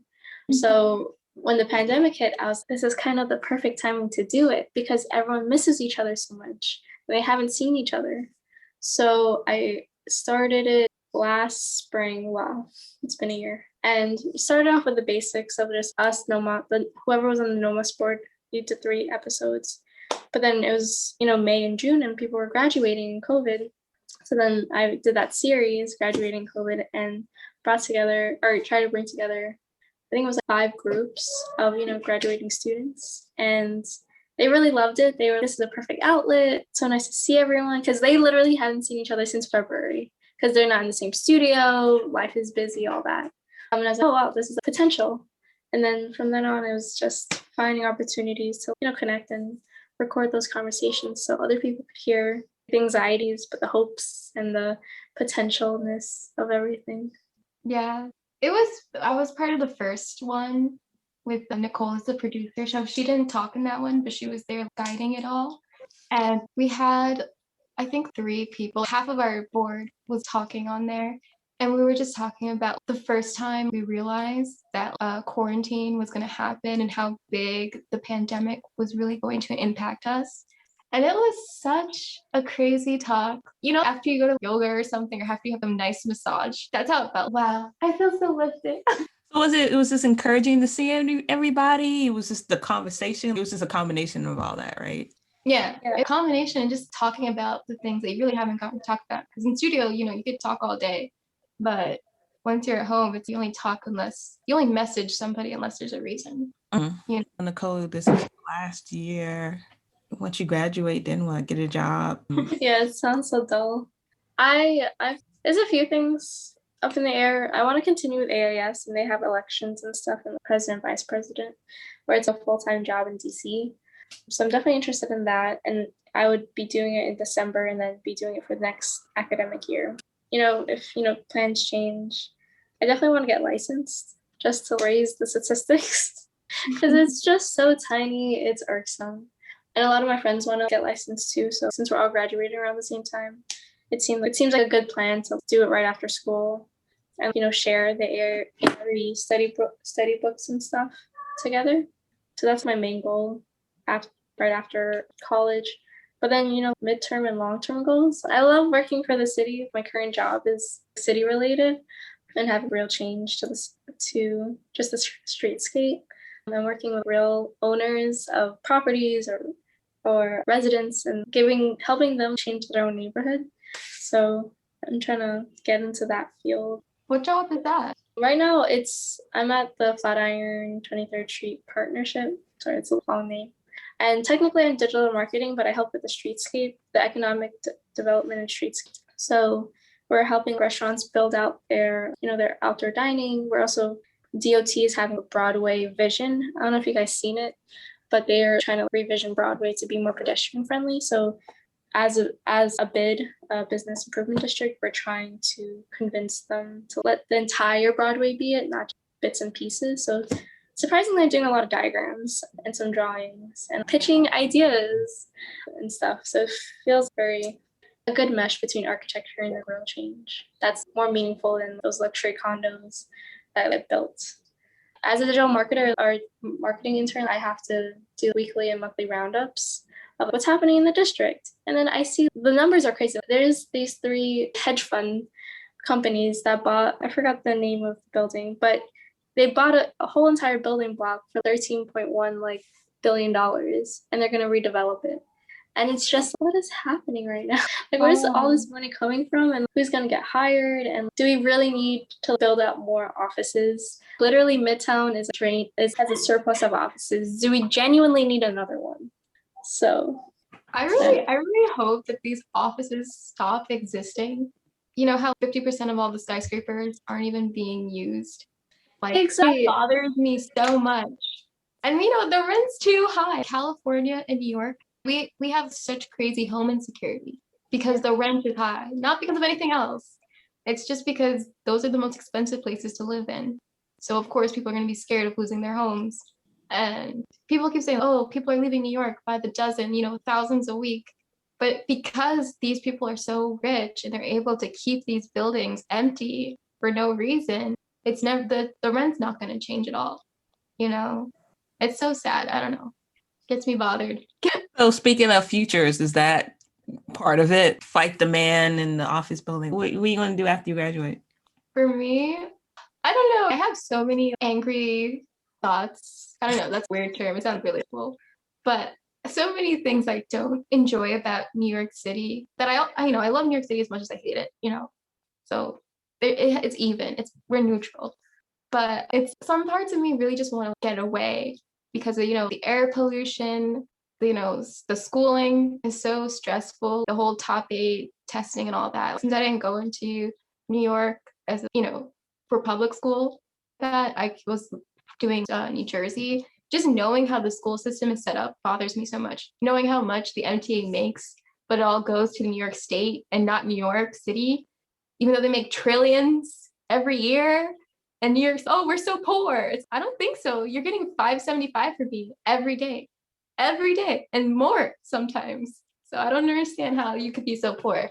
Mm-hmm. So when the pandemic hit, I was, this is kind of the perfect timing to do it because everyone misses each other so much. They haven't seen each other. So I started it last spring. Wow, it's been a year. And started off with the basics of just us, NOMA, whoever was on the NOMAS board, we did 3 episodes. But then it was, May and June and people were graduating in COVID. So then I did that series, graduating COVID, and tried to bring together, I think it was like 5 groups of, graduating students. And they really loved it. They were, this is a perfect outlet. So nice to see everyone because they literally hadn't seen each other since February because they're not in the same studio. Life is busy, all that. And I was like, oh, wow, this is a potential. And then from then on, it was just finding opportunities to, connect and record those conversations so other people could hear the anxieties, but the hopes and the potentialness of everything. Yeah, I was part of the first one with Nicole as the producer. So she didn't talk in that one, but she was there guiding it all. And we had, I think, 3 people. Half of our board was talking on there. And we were just talking about the first time we realized that quarantine was going to happen and how big the pandemic was really going to impact us. And it was such a crazy talk. After you go to yoga or something, or after you have a nice massage, that's how it felt. Wow, I feel so lifted. So it was just encouraging to see everybody? It was just the conversation? It was just a combination of all that, right? Yeah, a combination and just talking about the things that you really haven't gotten to talk about. Because in studio, you could talk all day. But once you're at home, you only message somebody unless there's a reason. Mm-hmm. Nicole, this is last year. Once you graduate, then what? Get a job? Yeah, it sounds so dull. There's a few things up in the air. I want to continue with AIS, and they have elections and stuff, and the president, vice president, where it's a full-time job in DC. So I'm definitely interested in that, and I would be doing it in December and then be doing it for the next academic year. if, plans change, I definitely want to get licensed just to raise the statistics because it's just so tiny, it's irksome. And a lot of my friends want to get licensed too. So since we're all graduating around the same time, it seems like a good plan to do it right after school and, share the ARE study books and stuff together. So that's my main goal right after college. But then, midterm and long-term goals. I love working for the city. My current job is city related and have real change to just the streetscape. I'm working with real owners of properties or residents and helping them change their own neighborhood. So I'm trying to get into that field. What job is that? Right now, I'm at the Flatiron 23rd Street Partnership. Sorry, it's a long name. And technically, I'm digital marketing, but I help with the streetscape, the economic development and streetscape. So we're helping restaurants build out their outdoor dining. We're also, DOT is having a Broadway vision. I don't know if you guys seen it, but they're trying to revision Broadway to be more pedestrian friendly. So as a business improvement district, we're trying to convince them to let the entire Broadway be it, not just bits and pieces. So surprisingly, I'm doing a lot of diagrams and some drawings and pitching ideas and stuff. So it feels a good mesh between architecture and the real change. That's more meaningful than those luxury condos that I've built. As a digital marketer or marketing intern, I have to do weekly and monthly roundups of what's happening in the district. And then I see the numbers are crazy. There's these 3 hedge fund companies that bought, I forgot the name of the building, but they bought a whole entire building block for $13.1 billion, and they're going to redevelop it. And it's just, what is happening right now? Where is all this money coming from, and who's going to get hired? And do we really need to build out more offices? Literally, Midtown has a surplus of offices. Do we genuinely need another one? So I really hope that these offices stop existing. You know how 50% of all the skyscrapers aren't even being used? Exactly. That bothers me so much. And the rent's too high. California and New York, we have such crazy home insecurity because the rent is high, not because of anything else. It's just because those are the most expensive places to live in. So of course people are going to be scared of losing their homes. And people keep saying, oh, people are leaving New York by the dozen, thousands a week. But because these people are so rich and they're able to keep these buildings empty for no reason, it's never the rent's not going to change at all. It's so sad. I don't know. Gets me bothered. So speaking of futures, is that part of it? Fight the man in the office building. What are you going to do after you graduate? For me, I don't know. I have so many angry thoughts. I don't know. That's a weird term. It sounds really cool. But so many things I don't enjoy about New York City that I love New York City as much as I hate it, So it's even. We're neutral. But some parts of me really just want to get away because of, the air pollution, the schooling is so stressful, the whole top 8 testing and all that. Since I didn't go into New York as, for public school, that I was doing New Jersey, just knowing how the school system is set up bothers me so much. Knowing how much the MTA makes, but it all goes to New York State and not New York City, even though they make trillions every year. And New York's, oh, we're so poor. I don't think so. You're getting $5.75 for me every day, and more sometimes. So I don't understand how you could be so poor.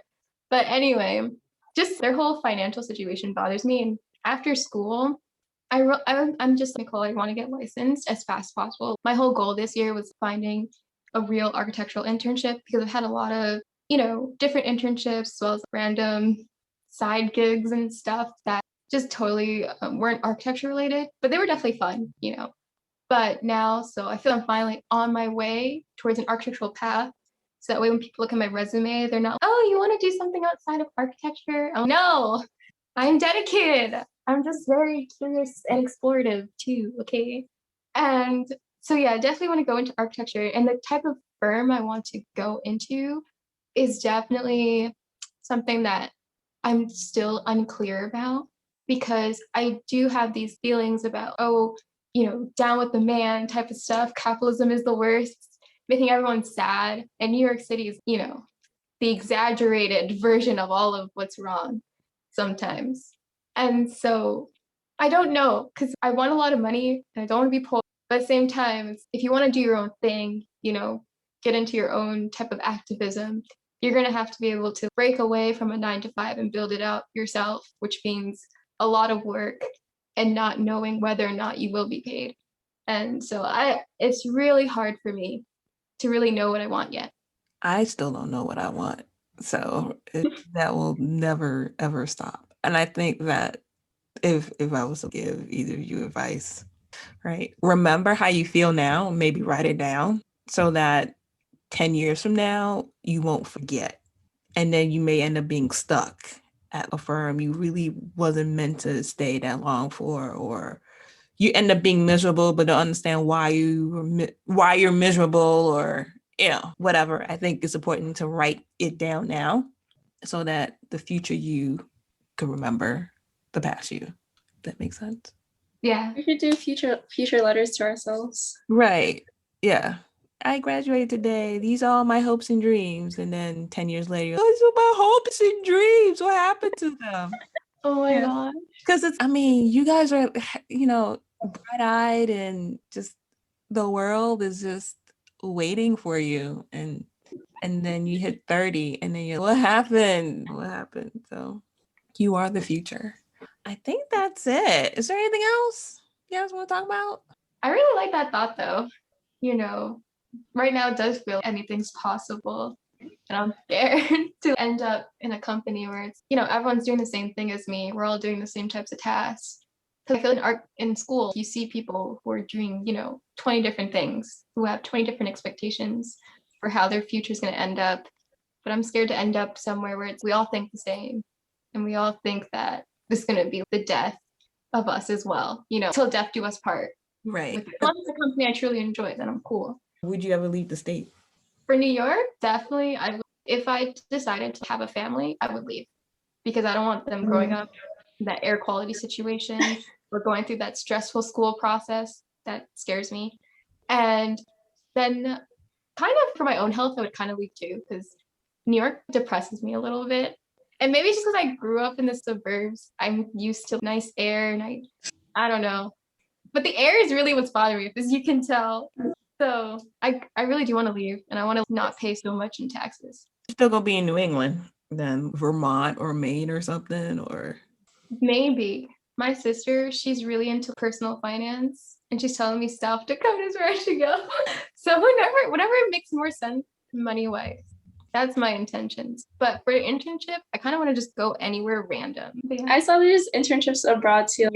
But anyway, just their whole financial situation bothers me. And after school, I'm just Nicole. I want to get licensed as fast as possible. My whole goal this year was finding a real architectural internship because I've had a lot of, different internships as well as random side gigs and stuff that just totally weren't architecture related, but they were definitely fun, But now, so I feel I'm finally on my way towards an architectural path. So that way when people look at my resume, they're not, oh, you want to do something outside of architecture? Oh, no, I'm dedicated. I'm just very curious and explorative too, okay? And so yeah, I definitely want to go into architecture. And the type of firm I want to go into is definitely something that I'm still unclear about. Because I do have these feelings about, down with the man type of stuff. Capitalism is the worst, making everyone sad. And New York City is, the exaggerated version of all of what's wrong. sometimes. And so I don't know, because I want a lot of money and I don't want to be poor. But at the same time, if you want to do your own thing, get into your own type of activism, you're going to have to be able to break away from a 9 to 5 and build it out yourself, which means a lot of work and not knowing whether or not you will be paid. And so it's really hard for me to really know what I want yet. I still don't know what I want. So that will never, ever stop. And I think that if I was to give either of you advice, right? Remember how you feel now, maybe write it down so that 10 years from now, you won't forget. And then you may end up being stuck at a firm you really wasn't meant to stay that long for, or you end up being miserable, but don't understand why you're miserable, or whatever. I think it's important to write it down now so that the future you can remember the past you. That makes sense. Yeah. We could do future letters to ourselves. Right. Yeah. I graduated today. These are all my hopes and dreams. And then 10 years later, those are my hopes and dreams. What happened to them? Oh my God. Because you guys are, bright-eyed, and just the world is just waiting for you. And then you hit 30 and then you're, what happened? So you are the future. I think that's it. Is there anything else you guys want to talk about? I really like that thought though. Right now it does feel anything's possible. And I'm scared to end up in a company where it's, everyone's doing the same thing as me. We're all doing the same types of tasks. Because I feel in school, you see people who are doing, 20 different things, who have 20 different expectations for how their future is going to end up. But I'm scared to end up somewhere where we all think the same. And we all think that this is going to be the death of us as well, till death do us part. Right. As long as the company I truly enjoy, then I'm cool. Would you ever leave the state? For New York, definitely. If I decided to have a family, I would leave because I don't want them growing up in that air quality situation or going through that stressful school process. That scares me. And then kind of for my own health, I would kind of leave too because New York depresses me a little bit. And maybe it's just because I grew up in the suburbs. I'm used to nice air and I don't know. But the air is really what's bothering me, as you can tell. So I really do want to leave, and I want to not pay so much in taxes. Still gonna be in New England, then Vermont or Maine or something, or maybe. My sister, she's really into personal finance, and she's telling me South Dakota is where I should go. So whatever makes more sense money-wise, that's my intentions. But for an internship, I kind of want to just go anywhere random. Yeah. I saw these internships abroad too.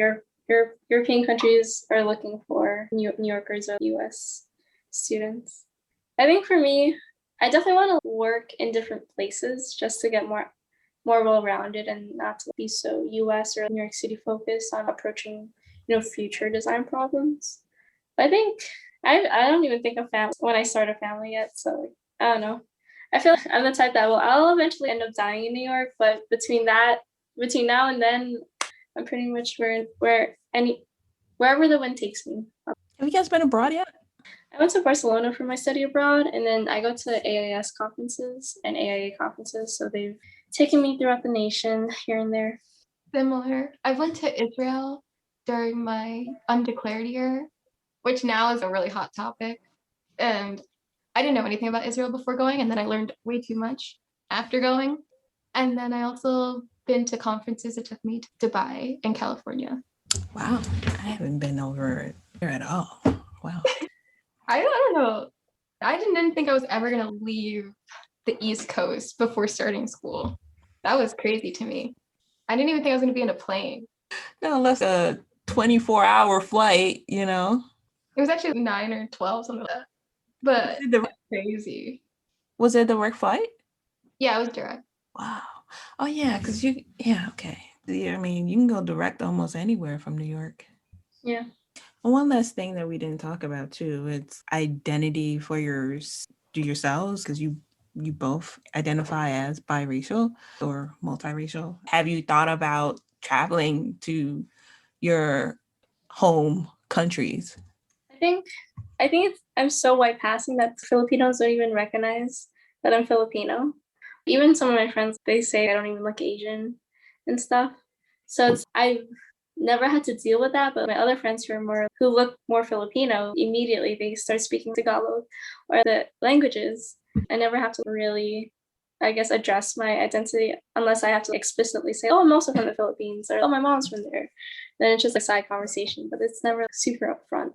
European countries are looking for New Yorkers or US students. I think for me, I definitely want to work in different places just to get more well-rounded and not to be so US or New York City focused on approaching, future design problems. But I think I don't even think of family when I start a family yet. So I don't know. I feel like I'm the type that I'll eventually end up dying in New York, but between now and then, I'm pretty much wherever the wind takes me. Have you guys been abroad yet? I went to Barcelona for my study abroad, and then I go to AIS conferences and AIA conferences. So they've taken me throughout the nation here and there. Similar. I went to Israel during my undeclared year, which now is a really hot topic. And I didn't know anything about Israel before going, and then I learned way too much after going. And then I also been to conferences that took me to Dubai and California. Wow. I haven't been over there at all. Wow. I don't know. I didn't think I was ever going to leave the East Coast before starting school. That was crazy to me. I didn't even think I was going to be in a plane. No, unless a 24-hour flight, It was actually 9 or 12, something like that. But crazy. Was it the work flight? Yeah, it was direct. Wow. Oh, yeah, because okay. Yeah, you can go direct almost anywhere from New York. Yeah. And one last thing that we didn't talk about too, it's identity for yourselves, because you both identify as biracial or multiracial. Have you thought about traveling to your home countries? I think I'm so white passing that Filipinos don't even recognize that I'm Filipino. Even some of my friends, they say I don't even look Asian. and stuff. So I've never had to deal with that, but my other friends who look more Filipino, immediately they start speaking Tagalog or the languages. I never have to really, I guess, address my identity unless I have to explicitly say, oh, I'm also from the Philippines, or oh, my mom's from there. Then it's just a side conversation, but it's never super upfront,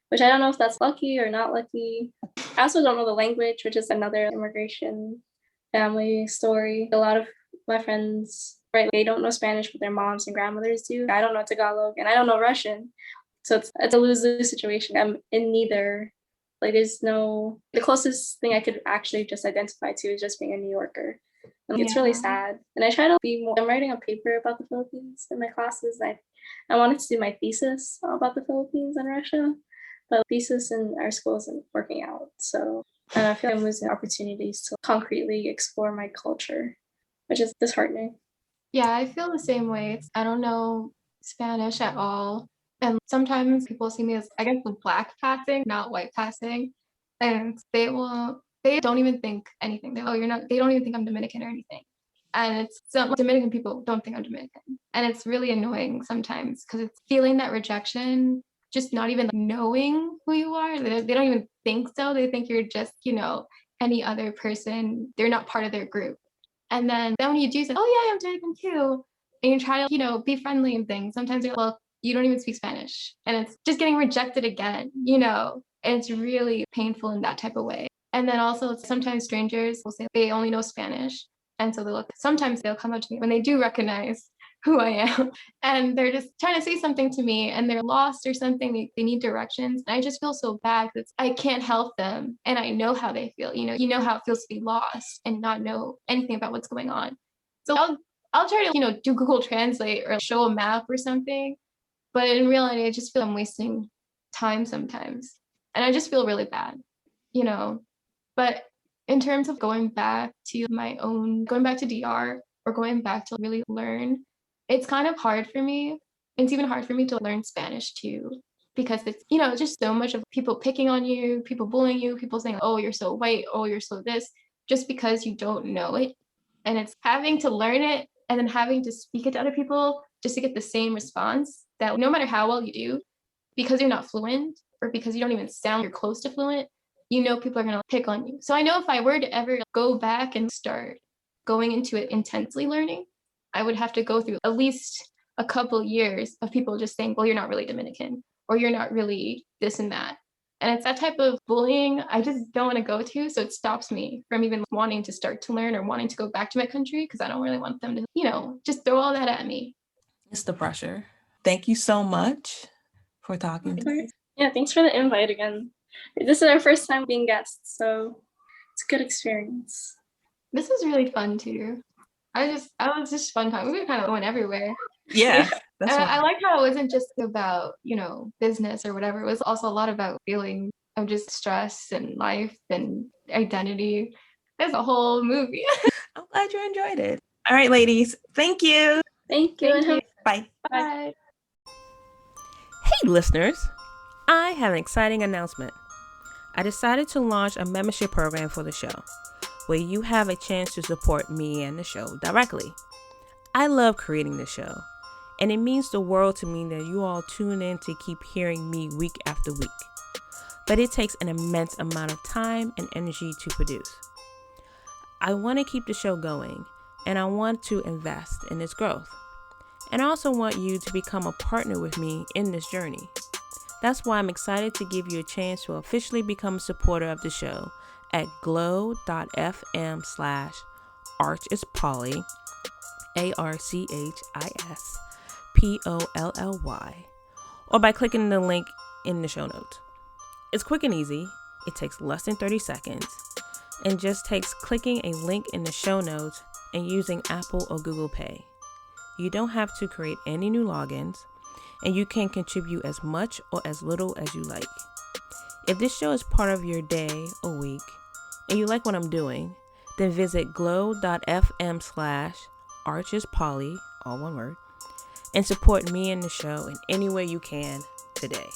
which I don't know if that's lucky or not lucky. I also don't know the language, which is another immigration family story. A lot of my friends, right, they don't know Spanish, but their moms and grandmothers do. I don't know Tagalog and I don't know Russian. So it's a lose-lose situation. I'm in neither. Like the closest thing I could actually just identify to is just being a New Yorker. It's really sad. And I try to be more, I'm writing a paper about the Philippines in my classes. I wanted to do my thesis about the Philippines and Russia, but thesis in our school isn't working out. So I feel like I'm losing opportunities to concretely explore my culture, which is disheartening. Yeah, I feel the same way. I don't know Spanish at all. And sometimes people see me as, I guess, black passing, not white passing. And they don't even think anything. They don't even think I'm Dominican or anything. And Dominican people don't think I'm Dominican. And it's really annoying sometimes because it's feeling that rejection, just not even knowing who you are. They don't even think so. They think you're just, any other person. They're not part of their group. And then when you do say, oh yeah, I'm Dominican too, and you try to, be friendly and things, sometimes you're like, well, you don't even speak Spanish. And it's just getting rejected again, and it's really painful in that type of way. And then also sometimes strangers will say they only know Spanish. And so sometimes they'll come up to me when they do recognize who I am. And they're just trying to say something to me and they're lost or something. They need directions. And I just feel so bad because I can't help them. And I know how they feel. You know how it feels to be lost and not know anything about what's going on. So I'll try to, do Google Translate or show a map or something. But in reality, I just feel I'm wasting time sometimes. And I just feel really bad, But in terms of going back to DR or going back to really learn, it's kind of hard for me. It's even hard for me to learn Spanish too, because it's, just so much of people picking on you, people bullying you, people saying, oh, you're so white, oh, you're so this, just because you don't know it. And it's having to learn it and then having to speak it to other people just to get the same response that no matter how well you do, because you're not fluent or because you don't even sound you're close to fluent, people are going to pick on you. So I know if I were to ever go back and start going into it intensely learning, I would have to go through at least a couple years of people just saying, well, you're not really Dominican or you're not really this and that. And it's that type of bullying I just don't want to go to. So it stops me from even wanting to start to learn or wanting to go back to my country because I don't really want them to, just throw all that at me. It's the pressure. Thank you so much for talking to me. Yeah, thanks for the invite again. This is our first time being guests, so it's a good experience. This was really fun too. I was just fun time. We were kind of going everywhere. Yeah. And I like how it wasn't just about, business or whatever. It was also a lot about feeling of just stress and life and identity. There's a whole movie. I'm glad you enjoyed it. All right, ladies. Thank you. Thank you. Bye. Bye. Hey, listeners. I have an exciting announcement. I decided to launch a membership program for the show, where you have a chance to support me and the show directly. I love creating the show, and it means the world to me that you all tune in to keep hearing me week after week. But it takes an immense amount of time and energy to produce. I want to keep the show going, and I want to invest in its growth. And I also want you to become a partner with me in this journey. That's why I'm excited to give you a chance to officially become a supporter of the show at glow.fm/archispolly, ARCHISPOLLY, or by clicking the link in the show notes. It's quick and easy. It takes less than 30 seconds and just takes clicking a link in the show notes and using Apple or Google Pay. You don't have to create any new logins, and you can contribute as much or as little as you like. If this show is part of your day or week, and you like what I'm doing, then visit glow.fm/archispolly, all one word, and support me and the show in any way you can today.